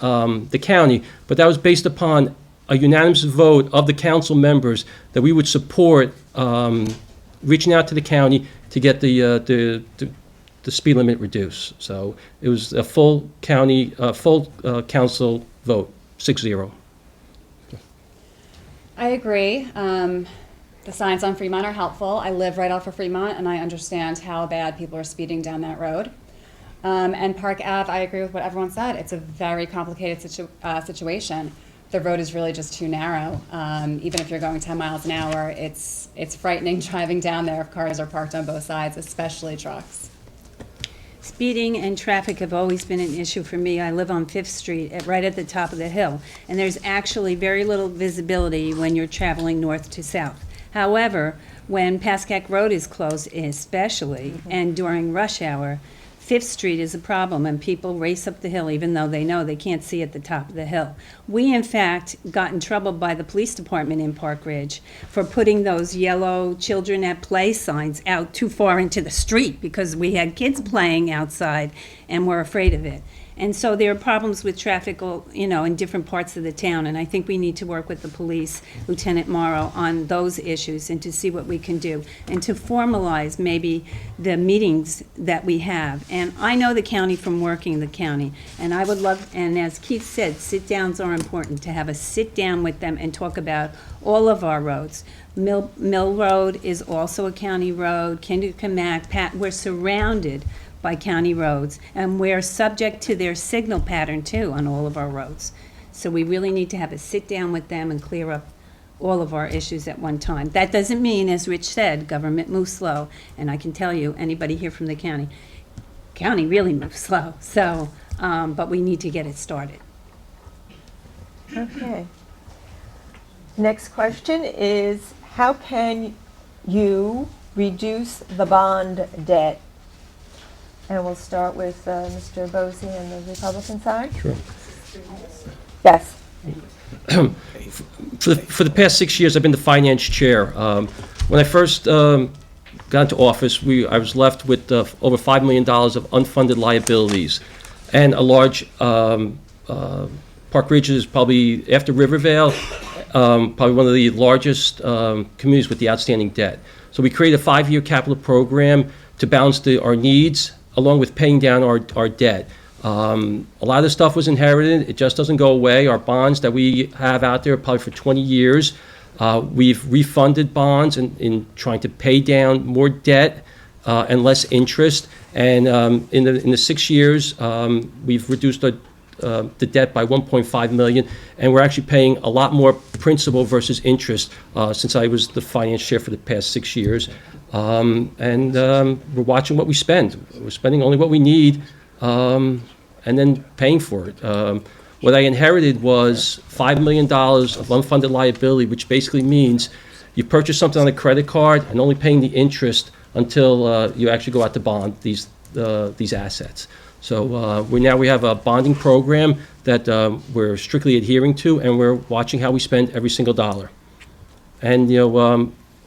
county, but that was based upon a unanimous vote of the council members that we would support reaching out to the county to get the speed limit reduced. So it was a full council vote, 6-0. I agree. The signs on Fremont are helpful. I live right off of Fremont, and I understand how bad people are speeding down that road. And Park Ave, I agree with what everyone said. It's a very complicated situation. The road is really just too narrow. Even if you're going 10 miles an hour, it's frightening driving down there if cars are parked on both sides, especially trucks. Speeding and traffic have always been an issue for me. I live on 5th Street, right at the top of the hill, and there's actually very little visibility when you're traveling north to south. However, when Pascack Road is closed especially, and during rush hour, 5th Street is a problem, and people race up the hill even though they know they can't see at the top of the hill. We, in fact, got in trouble by the police department in Park Ridge for putting those yellow children at play signs out too far into the street because we had kids playing outside and were afraid of it. And so there are problems with traffic, in different parts of the town, and I think we need to work with the police, Lieutenant Morrow, on those issues and to see what we can do and to formalize maybe the meetings that we have. And I know the county from working the county, and I would love, and as Keith said, sit-downs are important, to have a sit-down with them and talk about all of our roads. Mill Road is also a county road, Kinderkamak, we're surrounded by county roads, and we're subject to their signal pattern too on all of our roads. So we really need to have a sit down with them and clear up all of our issues at one time. That doesn't mean, as Rich said, government moves slow, and I can tell you, anybody here from the county, county really moves slow, so, but we need to get it started. Okay. Next question is, how can you reduce the bond debt? And we'll start with Mr. Bosey on the Republican side. Sure. Yes. For the past 6 years, I've been the finance chair. When I first got into office, I was left with over $5 million of unfunded liabilities, and a large Park Ridge is probably, after Rivervale, probably one of the largest communities with the outstanding debt. So we created a 5-year capital program to balance our needs along with paying down our debt. A lot of the stuff was inherited. It just doesn't go away. Our bonds that we have out there probably for 20 years, we've refunded bonds in trying to pay down more debt and less interest. And in the 6 years, we've reduced the debt by $1.5 million, and we're actually paying a lot more principal versus interest since I was the finance chair for the past 6 years. And we're watching what we spend. We're spending only what we need, and then paying for it. What I inherited was $5 million of unfunded liability, which basically means you purchase something on a credit card and only paying the interest until you actually go out to bond these assets. So we have a bonding program that we're strictly adhering to, and we're watching how we spend every single dollar. And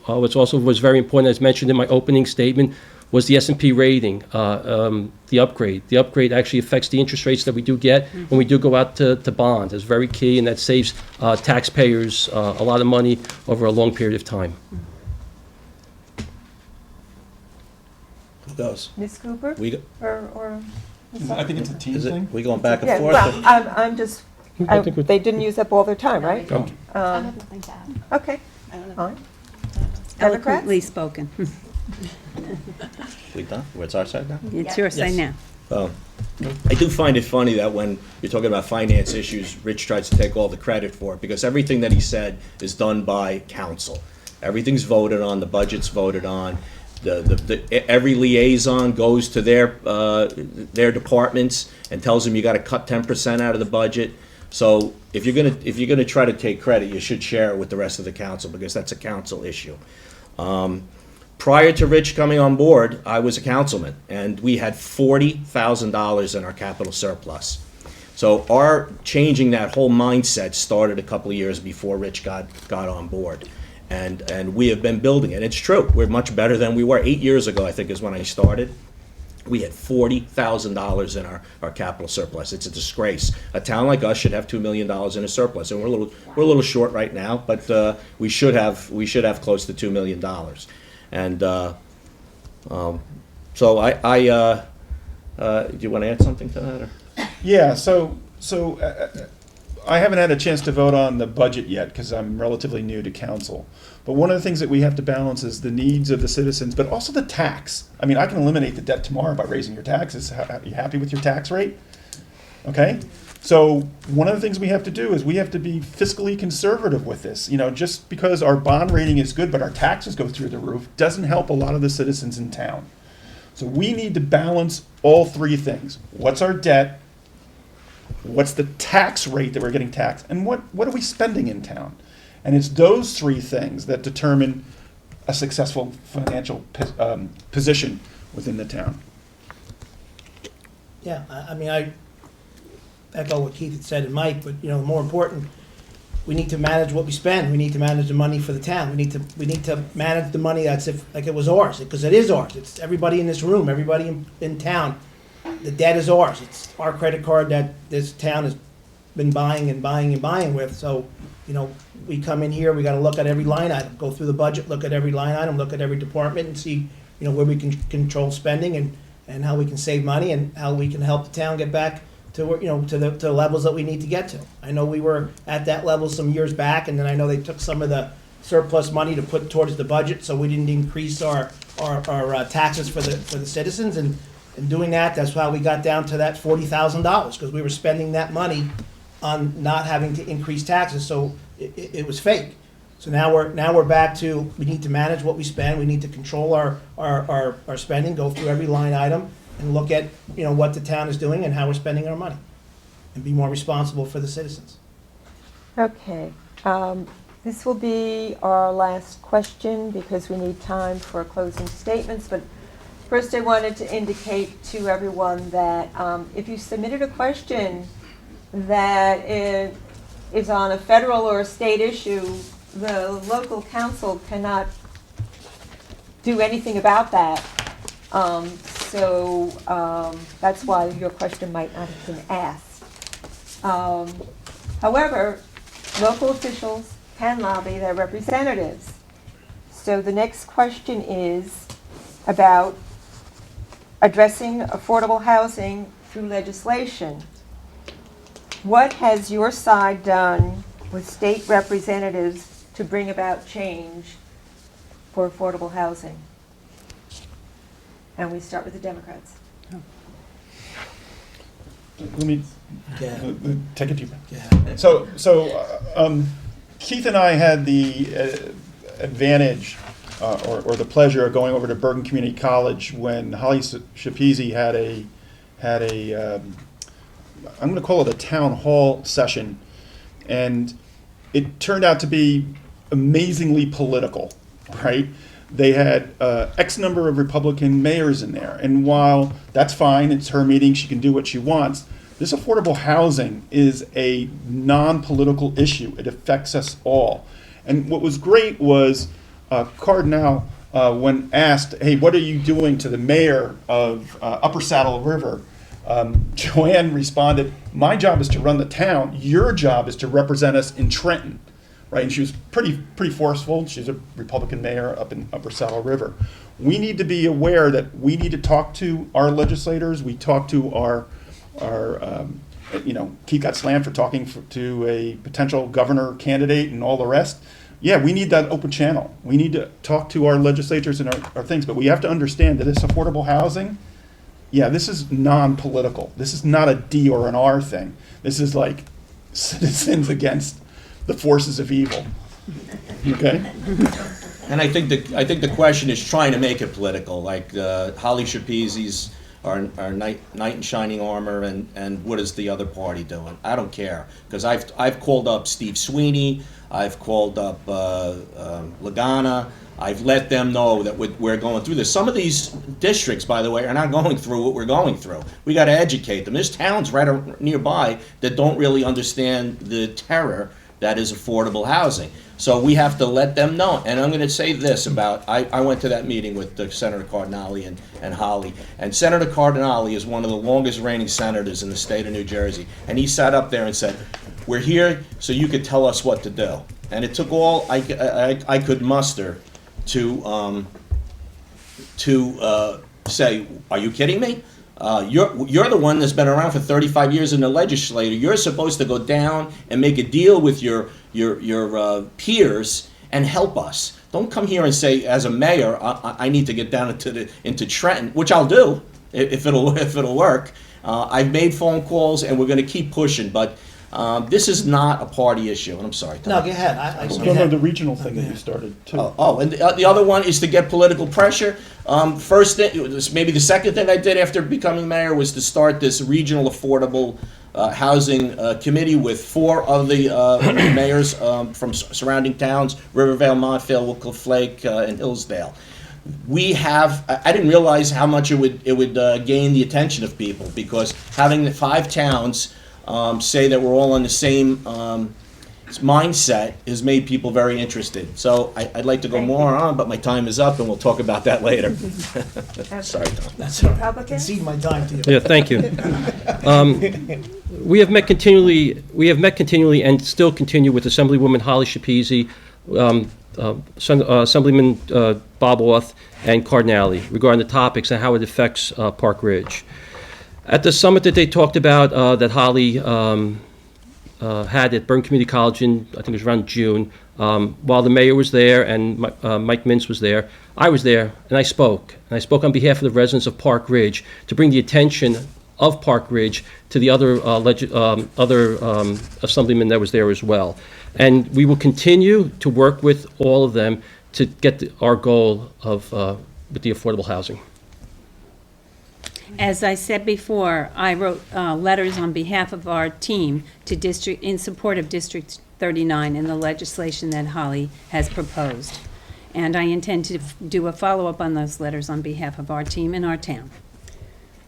what's also was very important, as mentioned in my opening statement, was the S&P rating, the upgrade. The upgrade actually affects the interest rates that we do get when we do go out to bond. It's very key, and that saves taxpayers a lot of money over a long period of time. Who goes? Ms. Cooper? We, go- Or I think it's a team is it, thing. we going back and yeah, forth? well, I'm just, I think we're- they didn't use up all their time, right? Oh. Okay, fine. Democrats? Eloquently spoken. We done? It's our side now? It's your side now. I do find it funny that when you're talking about finance issues, Rich tries to take all the credit for it, because everything that he said is done by council. Everything's voted on, the budget's voted on, every liaison goes to their departments and tells them you gotta cut 10% out of the budget. So if you're gonna try to take credit, you should share it with the rest of the council, because that's a council issue. Prior to Rich coming on board, I was a councilman, and we had $40,000 in our capital surplus. So our changing that whole mindset started a couple of years before Rich got on board. And we have been building it. It's true, we're much better than we were. 8 years ago, I think, is when I started. We had $40,000 in our capital surplus. It's a disgrace. A town like us should have $2 million in a surplus, and we're a little short right now, but we should have close to $2 million. And so do you want to add something to that? Or? Yeah, so I haven't had a chance to vote on the budget yet because I'm relatively new to council. But one of the things that we have to balance is the needs of the citizens, but also the tax. I mean, I can eliminate the debt tomorrow by raising your taxes. Are you happy with your tax rate? Okay? So one of the things we have to do is we have to be fiscally conservative with this. Just because our bond rating is good, but our taxes go through the roof, doesn't help a lot of the citizens in town. So we need to balance all three things. What's our debt? What's the tax rate that we're getting taxed? And what are we spending in town? And it's those three things that determine a successful financial position within the town. Yeah, I mean, I echo what Keith had said and Mike, but, more important, we need to manage what we spend. We need to manage the money for the town. We need to manage the money like it was ours, because it is ours. It's everybody in this room, everybody in town. The debt is ours. It's our credit card that this town has been buying and buying and buying with. So, we come in here, we gotta look at every line item, go through the budget, look at every line item, look at every department and see, where we can control spending and how we can save money and how we can help the town get back to, to the levels that we need to get to. I know we were at that level some years back, and then I know they took some of the surplus money to put towards the budget, so we didn't increase our taxes for the citizens, and in doing that, that's why we got down to that $40,000, because we were spending that money on not having to increase taxes, so it was fake. So now we're back to, we need to manage what we spend, we need to control our spending, go through every line item, and look at, what the town is doing and how we're spending our money, and be more responsible for the citizens. Okay. This will be our last question because we need time for closing statements. But first, I wanted to indicate to everyone that if you submitted a question that is on a federal or a state issue, the local council cannot do anything about that. So that's why your question might not have been asked. However, local officials can lobby their representatives. So the next question is about addressing affordable housing through legislation. What has your side done with state representatives to bring about change for affordable housing? And we start with the Democrats. Let me Yeah. take a deep breath. Yeah. So Keith and I had the advantage or the pleasure of going over to Bergen Community College when Holly Shapezi had a I'm going to call it a town hall session, and it turned out to be amazingly political, right? They had X number of Republican mayors in there, and while that's fine, it's her meeting, she can do what she wants, this affordable housing is a non-political issue. It affects us all. And what was great was Cardinal, when asked, hey, what are you doing to the mayor of Upper Saddle River? Joanne responded, my job is to run the town. Your job is to represent us in Trenton. Right, and she was pretty forceful. She's a Republican mayor up in Upper Saddle River. We need to be aware that we need to talk to our legislators. We talk to our Keith got slammed for talking to a potential governor candidate and all the rest. Yeah, we need that open channel. We need to talk to our legislators and our things, but we have to understand that this affordable housing, yeah, this is non-political. This is not a D or an R thing. This is like citizens against the forces of evil. Okay? And I think the question is trying to make it political, like Holly Shapezi's our knight in shining armor, and what is the other party doing? I don't care, because I've called up Steve Sweeney, I've called up Lagana, I've let them know that we're going through this. Some of these districts, by the way, are not going through what we're going through. We got to educate them. There's towns right nearby that don't really understand the terror that is affordable housing. So we have to let them know. And I'm going to say this about, I went to that meeting with Senator Cardinale and Holly. And Senator Cardinale is one of the longest reigning senators in the state of New Jersey. And he sat up there and said, we're here so you could tell us what to do. And it took all I could muster to say, are you kidding me? You're the one that's been around for 35 years in the legislature. You're supposed to go down and make a deal with your peers and help us. Don't come here and say, as a mayor, I need to get down into Trenton, which I'll do if it'll work. I've made phone calls, and we're going to keep pushing. But this is not a party issue. And I'm sorry, Tom. No, go ahead. No, the regional thing that you started too. And the other one is to get political pressure. First thing, maybe the second thing I did after becoming mayor was to start this regional affordable housing committee with 4 of the mayors from surrounding towns: Rivervale, Montvale, Wycliffe Lake, and Hillsdale. We have. I didn't realize how much it would gain the attention of people, because having the 5 towns say that we're all on the same mindset has made people very interested. So I'd like to go more on, but my time is up, and we'll talk about that later. Sorry, Tom. That's all right. Republicans? Concede my time to you. Yeah, thank you. We have met continually and still continue with Assemblywoman Holly Shapezi, Assemblyman Bob Orth, and Cardinale regarding the topics and how it affects Park Ridge. At the summit that they talked about, that Holly had at Bergen Community College in, I think it was around June, while the mayor was there and Mike Mintz was there, I was there and I spoke. And I spoke on behalf of the residents of Park Ridge to bring the attention of Park Ridge to the other assemblyman that was there as well. And we will continue to work with all of them to get our goal of with the affordable housing. As I said before, I wrote letters on behalf of our team to district, in support of District 39 and the legislation that Holly has proposed. And I intend to do a follow-up on those letters on behalf of our team and our town.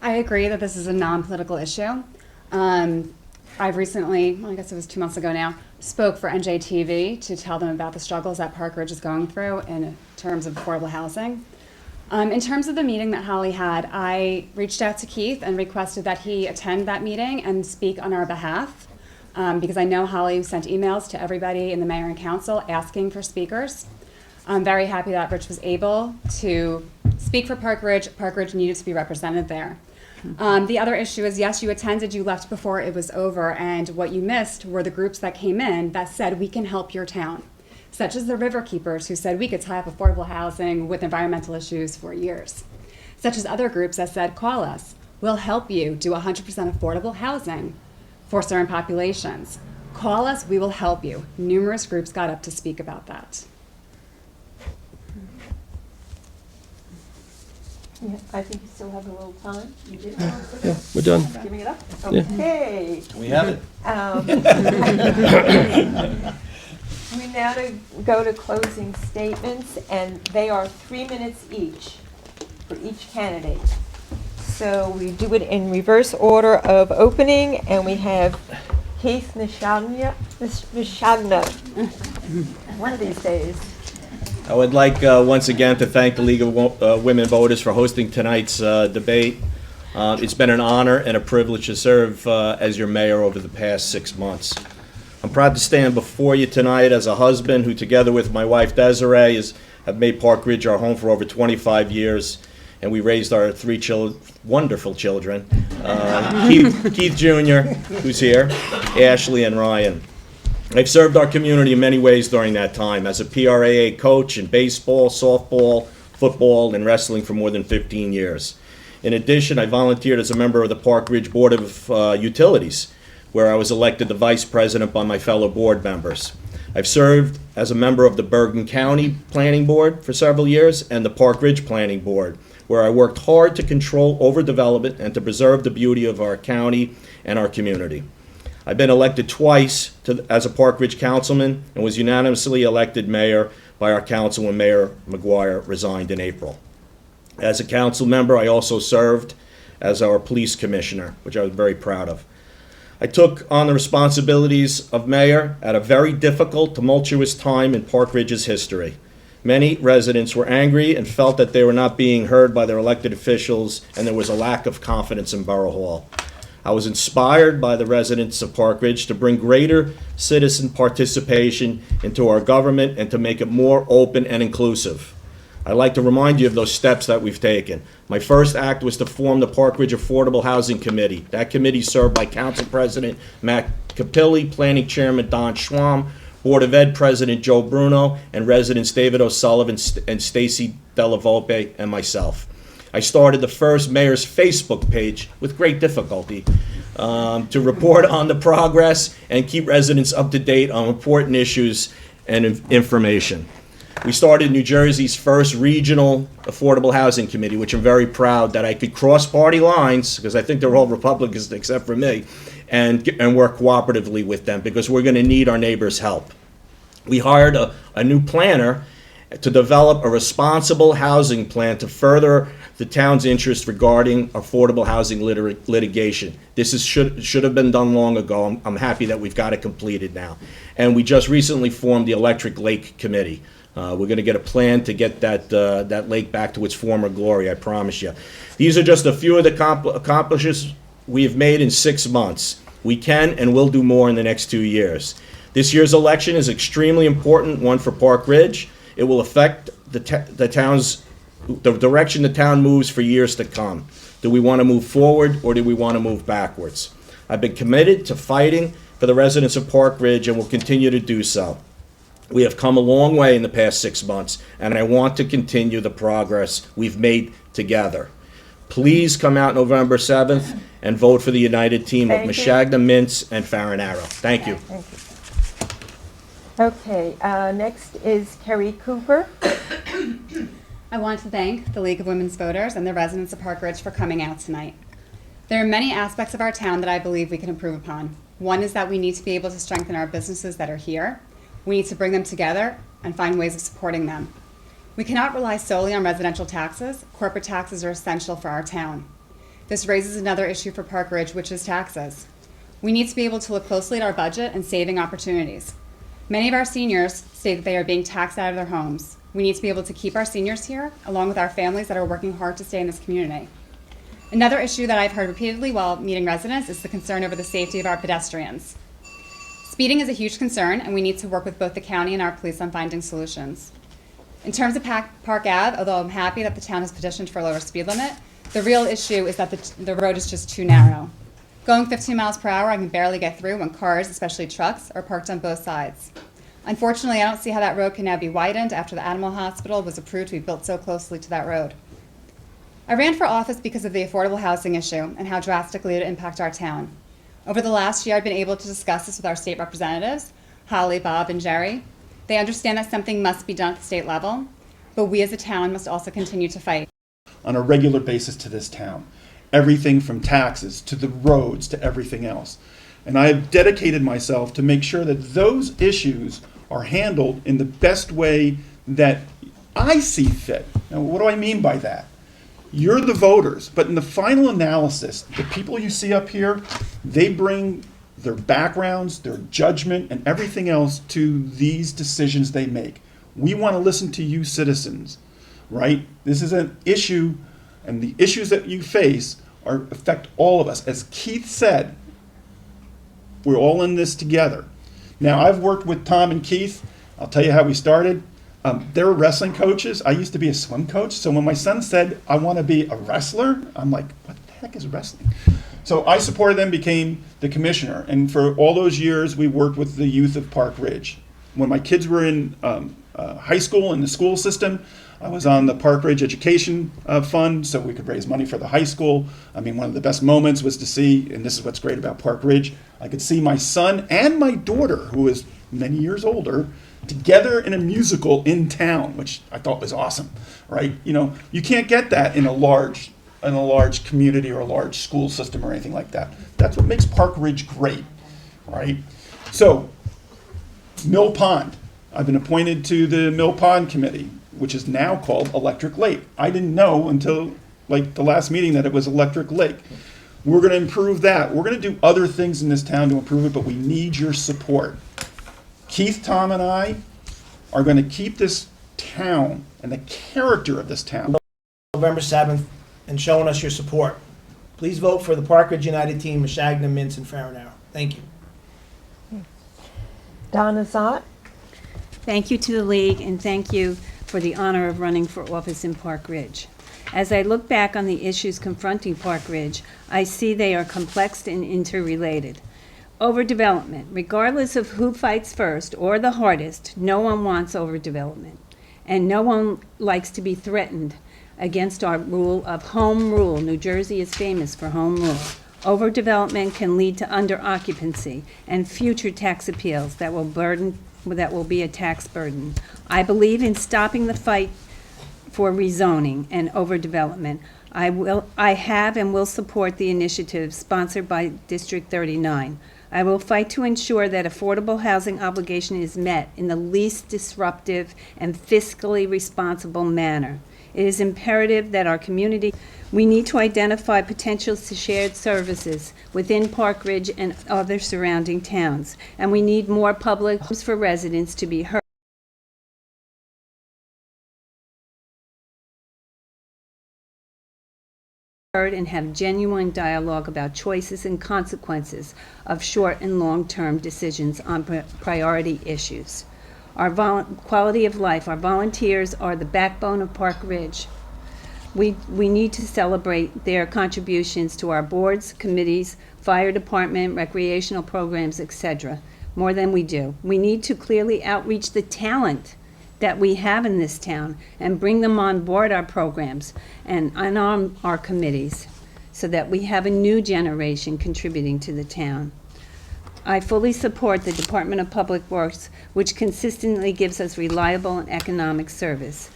I agree that this is a non-political issue. I've recently, well, I guess it was 2 months ago now, spoke for NJTV to tell them about the struggles that Park Ridge is going through in terms of affordable housing. In terms of the meeting that Holly had, I reached out to Keith and requested that he attend that meeting and speak on our behalf, because I know Holly sent emails to everybody in the mayor and council asking for speakers. I'm very happy that Rich was able to speak for Park Ridge. Park Ridge needed to be represented there. The other issue is, yes, you attended, you left before it was over, and what you missed were the groups that came in that said, we can help your town, such as the River Keepers, who said we could tie up affordable housing with environmental issues for years, such as other groups that said, call us, we'll help you do 100% affordable housing for certain populations. Call us, we will help you. Numerous groups got up to speak about that. Yeah, I think you still have a little time. You did. We're done. Giving it up? Yeah. Okay. We have it. We now go to closing statements, and they are 3 minutes each for each candidate. So we do it in reverse order of opening, and we have Keith Nishagna. One of these days. I would like once again to thank the League of Women Voters for hosting tonight's debate. It's been an honor and a privilege to serve as your mayor over the past 6 months. I'm proud to stand before you tonight as a husband who, together with my wife Desiree, have made Park Ridge our home for over 25 years, and we raised our three wonderful children, Keith Jr., who's here, Ashley, and Ryan. I've served our community in many ways during that time as a PRAA coach in baseball, softball, football, and wrestling for more than 15 years. In addition, I volunteered as a member of the Park Ridge Board of Utilities, where I was elected the vice president by my fellow board members. I've served as a member of the Bergen County Planning Board for several years and the Park Ridge Planning Board, where I worked hard to control overdevelopment and to preserve the beauty of our county and our community. I've been elected twice as a Park Ridge councilman and was unanimously elected mayor by our council when Mayor McGuire resigned in April. As a council member, I also served as our police commissioner, which I was very proud of. I took on the responsibilities of mayor at a very difficult, tumultuous time in Park Ridge's history. Many residents were angry and felt that they were not being heard by their elected officials, and there was a lack of confidence in Borough Hall. I was inspired by the residents of Park Ridge to bring greater citizen participation into our government and to make it more open and inclusive. I'd like to remind you of those steps that we've taken. My first act was to form the Park Ridge Affordable Housing Committee. That committee served by Council President Matt Capilli, Planning Chairman Don Schwam, Board of Ed President Joe Bruno, and residents David O'Sullivan and Stacy Della Volpe and myself. I started the first mayor's Facebook page with great difficulty to report on the progress and keep residents up to date on important issues and information. We started New Jersey's first regional affordable housing committee, which I'm very proud that I could cross party lines, because I think they're all Republicans except for me, and work cooperatively with them, because we're going to need our neighbors' help. We hired a new planner to develop a responsible housing plan to further the town's interest regarding affordable housing litigation. This should have been done long ago. I'm happy that we've got it completed now. And we just recently formed the Electric Lake Committee. We're going to get a plan to get that lake back to its former glory, I promise you. These are just a few of the accomplishments we have made in 6 months. We can and will do more in the next 2 years. This year's election is extremely important one for Park Ridge. It will affect the direction the town moves for years to come. Do we want to move forward or do we want to move backwards? I've been committed to fighting for the residents of Park Ridge and will continue to do so. We have come a long way in the past 6 months, and I want to continue the progress we've made together. Please come out November 7th and vote for the united team of Thank you. Mashagna, Mintz, and Farinaro. Thank you. Thank you. Okay, next is Kerry Cooper. I want to thank the League of Women's Voters and the residents of Park Ridge for coming out tonight. There are many aspects of our town that I believe we can improve upon. One is that we need to be able to strengthen our businesses that are here. We need to bring them together and find ways of supporting them. We cannot rely solely on residential taxes. Corporate taxes are essential for our town. This raises another issue for Park Ridge, which is taxes. We need to be able to look closely at our budget and saving opportunities. Many of our seniors state that they are being taxed out of their homes. We need to be able to keep our seniors here, along with our families that are working hard to stay in this community. Another issue that I've heard repeatedly while meeting residents is the concern over the safety of our pedestrians. Speeding is a huge concern, and we need to work with both the county and our police on finding solutions. In terms of Park Ave, although I'm happy that the town has petitioned for a lower speed limit, the real issue is that the road is just too narrow. Going 15 miles per hour, I can barely get through when cars, especially trucks, are parked on both sides. Unfortunately, I don't see how that road can now be widened after the animal hospital was approved to be built so closely to that road. I ran for office because of the affordable housing issue and how drastically it would impact our town. Over the last year, I've been able to discuss this with our state representatives, Holly, Bob, and Jerry. They understand that something must be done at the state level, but we as a town must also continue to fight. On a regular basis to this town. Everything from taxes to the roads to everything else. And I have dedicated myself to make sure that those issues are handled in the best way that I see fit. Now, what do I mean by that? You're the voters, but in the final analysis, the people you see up here, they bring their backgrounds, their judgment, and everything else to these decisions they make. We want to listen to you citizens, right? This is an issue, and the issues that you face affect all of us. As Keith said, we're all in this together. Now, I've worked with Tom and Keith. I'll tell you how we started. They were wrestling coaches. I used to be a swim coach. So when my son said, I want to be a wrestler, I'm like, what the heck is wrestling? So I supported them, became the commissioner. And for all those years, we worked with the youth of Park Ridge. When my kids were in high school, in the school system, I was on the Park Ridge Education Fund, so we could raise money for the high school. I mean, one of the best moments was to see, and this is what's great about Park Ridge, I could see my son and my daughter, who is many years older, together in a musical in town, which I thought was awesome, right? You know, you can't get that in a large community or a large school system or anything like that. That's what makes Park Ridge great, right? So, Mill Pond. I've been appointed to the Mill Pond Committee, which is now called Electric Lake. I didn't know until like the last meeting that it was Electric Lake. We're going to improve that. We're going to do other things in this town to improve it, but we need your support. Keith, Tom, and I are going to keep this town and the character of this town. November 7th, and showing us your support. Please vote for the Park Ridge United team, Mashagna, Mintz, and Farinaro. Thank you. Donna Zott? Thank you to the League, and thank you for the honor of running for office in Park Ridge. As I look back on the issues confronting Park Ridge, I see they are complex and interrelated. Overdevelopment. Regardless of who fights first or the hardest, no one wants overdevelopment. And no one likes to be threatened against our rule of home rule. New Jersey is famous for home rule. Overdevelopment can lead to underoccupancy and future tax appeals that will be a tax burden. I believe in stopping the fight for rezoning and overdevelopment. I have and will support the initiative sponsored by District 39. I will fight to ensure that affordable housing obligation is met in the least disruptive and fiscally responsible manner. It is imperative that our community, we need to identify potential shared services within Park Ridge and other surrounding towns, and we need more public homes for residents to be heard and have genuine dialogue about choices and consequences of short and long-term decisions on priority issues. Our quality of life, our volunteers are the backbone of Park Ridge. We need to celebrate their contributions to our boards, committees, fire department, recreational programs, etc., more than we do. We need to clearly outreach the talent that we have in this town and bring them on board our programs and on our committees so that we have a new generation contributing to the town. I fully support the Department of Public Works, which consistently gives us reliable and economic service.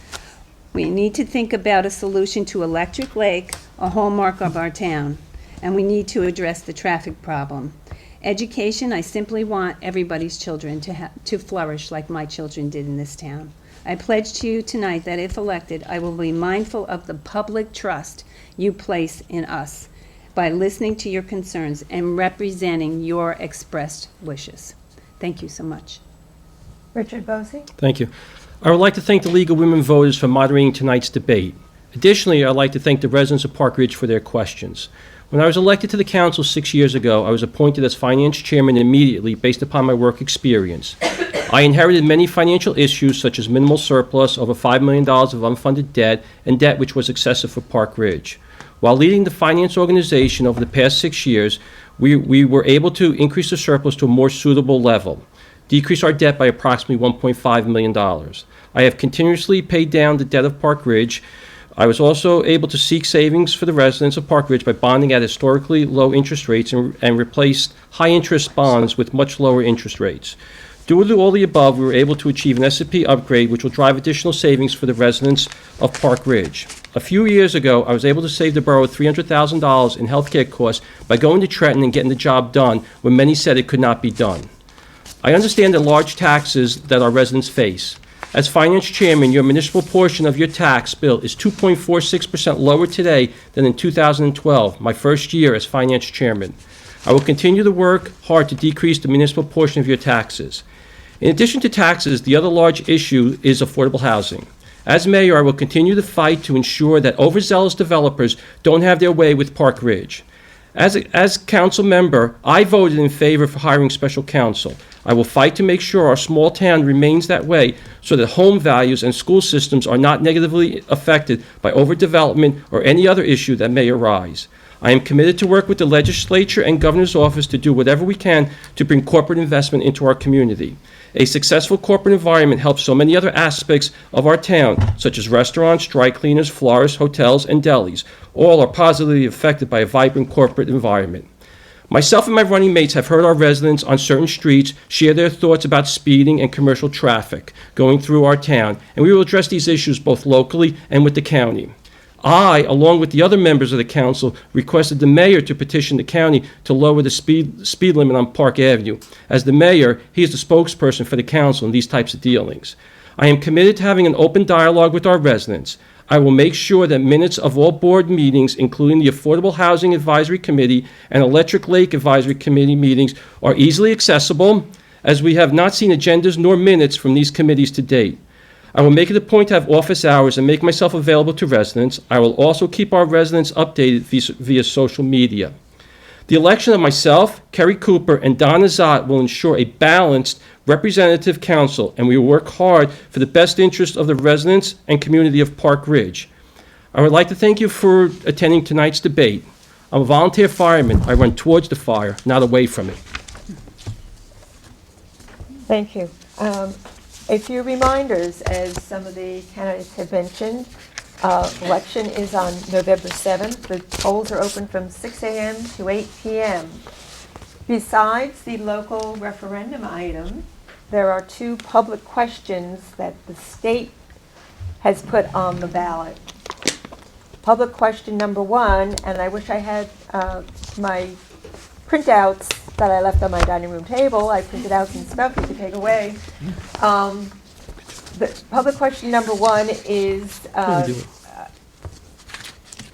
We need to think about a solution to Electric Lake, a hallmark of our town. and we need to address the traffic problem. Education, I simply want everybody's children to flourish like my children did in this town. I pledge to you tonight that if elected, I will be mindful of the public trust you place in us by listening to your concerns and representing your expressed wishes. Thank you so much. Richard Bosey? Thank you. I would like to thank the League of Women Voters for moderating tonight's debate. Additionally, I'd like to thank the residents of Park Ridge for their questions. When I was elected to the council 6 years ago, I was appointed as finance chairman immediately based upon my work experience. I inherited many financial issues such as minimal surplus, over $5 million of unfunded debt, and debt which was excessive for Park Ridge. While leading the finance organization over the past 6 years, we were able to increase the surplus to a more suitable level, decrease our debt by approximately $1.5 million. I have continuously paid down the debt of Park Ridge. I was also able to seek savings for the residents of Park Ridge by bonding at historically low interest rates and replaced high-interest bonds with much lower interest rates. Due to all the above, we were able to achieve an S&P upgrade, which will drive additional savings for the residents of Park Ridge. A few years ago, I was able to save the borough $300,000 in healthcare costs by going to Trenton and getting the job done when many said it could not be done. I understand the large taxes that our residents face. As finance chairman, your municipal portion of your tax bill is 2.46% lower today than in 2012, my first year as finance chairman. I will continue to work hard to decrease the municipal portion of your taxes. In addition to taxes, the other large issue is affordable housing. As mayor, I will continue to fight to ensure that overzealous developers don't have their way with Park Ridge. As council member, I voted in favor for hiring special counsel. I will fight to make sure our small town remains that way so that home values and school systems are not negatively affected by overdevelopment or any other issue that may arise. I am committed to work with the legislature and governor's office to do whatever we can to bring corporate investment into our community. A successful corporate environment helps so many other aspects of our town, such as restaurants, dry cleaners, florists, hotels, and delis. All are positively affected by a vibrant corporate environment. Myself and my running mates have heard our residents on certain streets share their thoughts about speeding and commercial traffic going through our town, and we will address these issues both locally and with the county. I, along with the other members of the council, requested the mayor to petition the county to lower the speed limit on Park Avenue. As the mayor, he is the spokesperson for the council in these types of dealings. I am committed to having an open dialogue with our residents. I will make sure that minutes of all board meetings, including the Affordable Housing Advisory Committee and Electric Lake Advisory Committee meetings, are easily accessible, as we have not seen agendas nor minutes from these committees to date. I will make it a point to have office hours and make myself available to residents. I will also keep our residents updated via social media. The election of myself, Kerry Cooper, and Don Azat will ensure a balanced representative council, and we will work hard for the best interest of the residents and community of Park Ridge. I would like to thank you for attending tonight's debate. I'm a volunteer fireman. I run towards the fire, not away from it. Thank you. A few reminders, as some of the candidates have mentioned. Election is on November 7th. The polls are open from 6 a.m. to 8 p.m. Besides the local referendum item, there are two public questions that the state has put on the ballot. Public question number one, and I wish I had my printouts that I left on my dining room table. I printed out some stuff you could take away. The public question number one is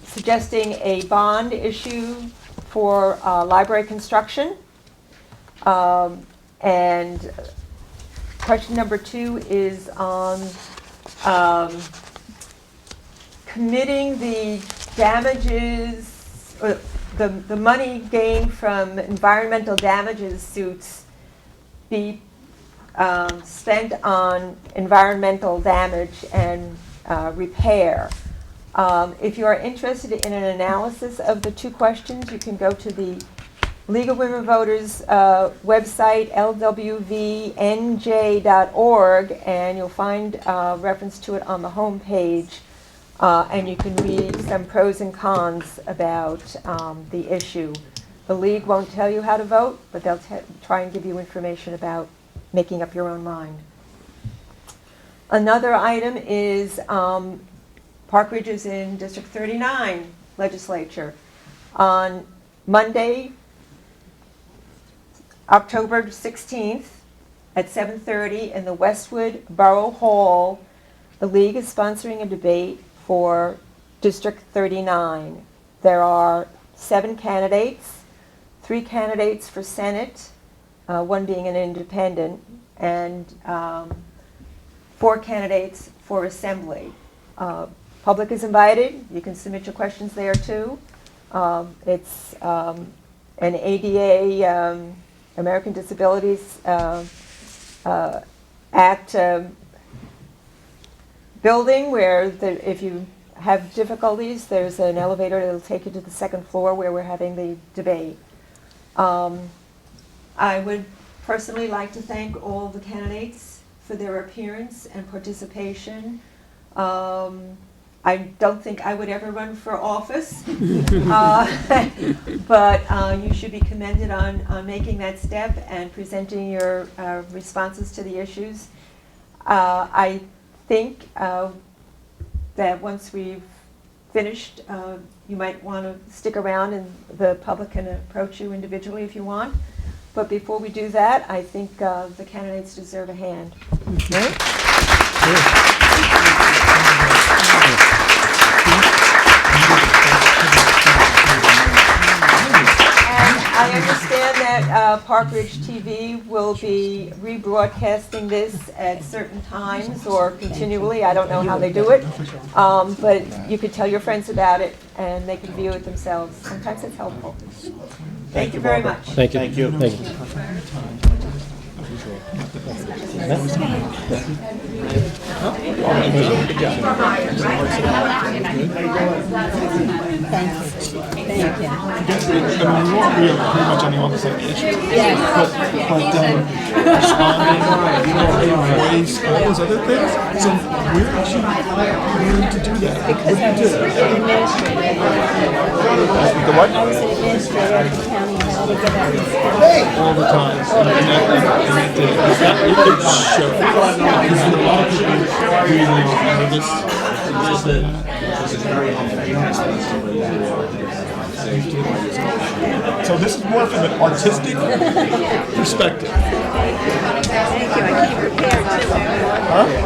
suggesting a bond issue for library construction. And question number two is on committing the damages, the money gained from environmental damages suits be spent on environmental damage and repair. If you are interested in an analysis of the two questions, you can go to the League of Women Voters website, lwvnj.org, and you'll find reference to it on the home page. And you can read some pros and cons about the issue. The League won't tell you how to vote, but they'll try and give you information about making up your own mind. Another item is Park Ridge is in District 39 legislature. On Monday, October 16th at 7:30 in the Westwood Borough Hall. The League is sponsoring a debate for District 39. There are 7 candidates, 3 candidates for Senate, one being an independent, and 4 candidates for Assembly. Public is invited. You can submit your questions there too. It's an ADA, American Disabilities Act building where if you have difficulties, there's an elevator that'll take you to the 2nd floor where we're having the debate. I would personally like to thank all the candidates for their appearance and participation. I don't think I would ever run for office, but you should be commended on making that step and presenting your responses to the issues. I think that once we've finished, you might want to stick around and the public can approach you individually if you want. But before we do that, I think the candidates deserve a hand. I understand that Park Ridge TV will be rebroadcasting this at certain times or continually. I don't know how they do it. But you could tell your friends about it and they can view it themselves. Sometimes it's helpful. Thank you very much. Thank you. Thank you. Thank you. We are pretty much on the opposite issue. But responding, voice, all those other things. So we're actually willing to do that. Because I was an administrator. The what? All the time. And it shows. Because a lot of people really nervous. So this is more from an artistic perspective. Thank you. I came prepared.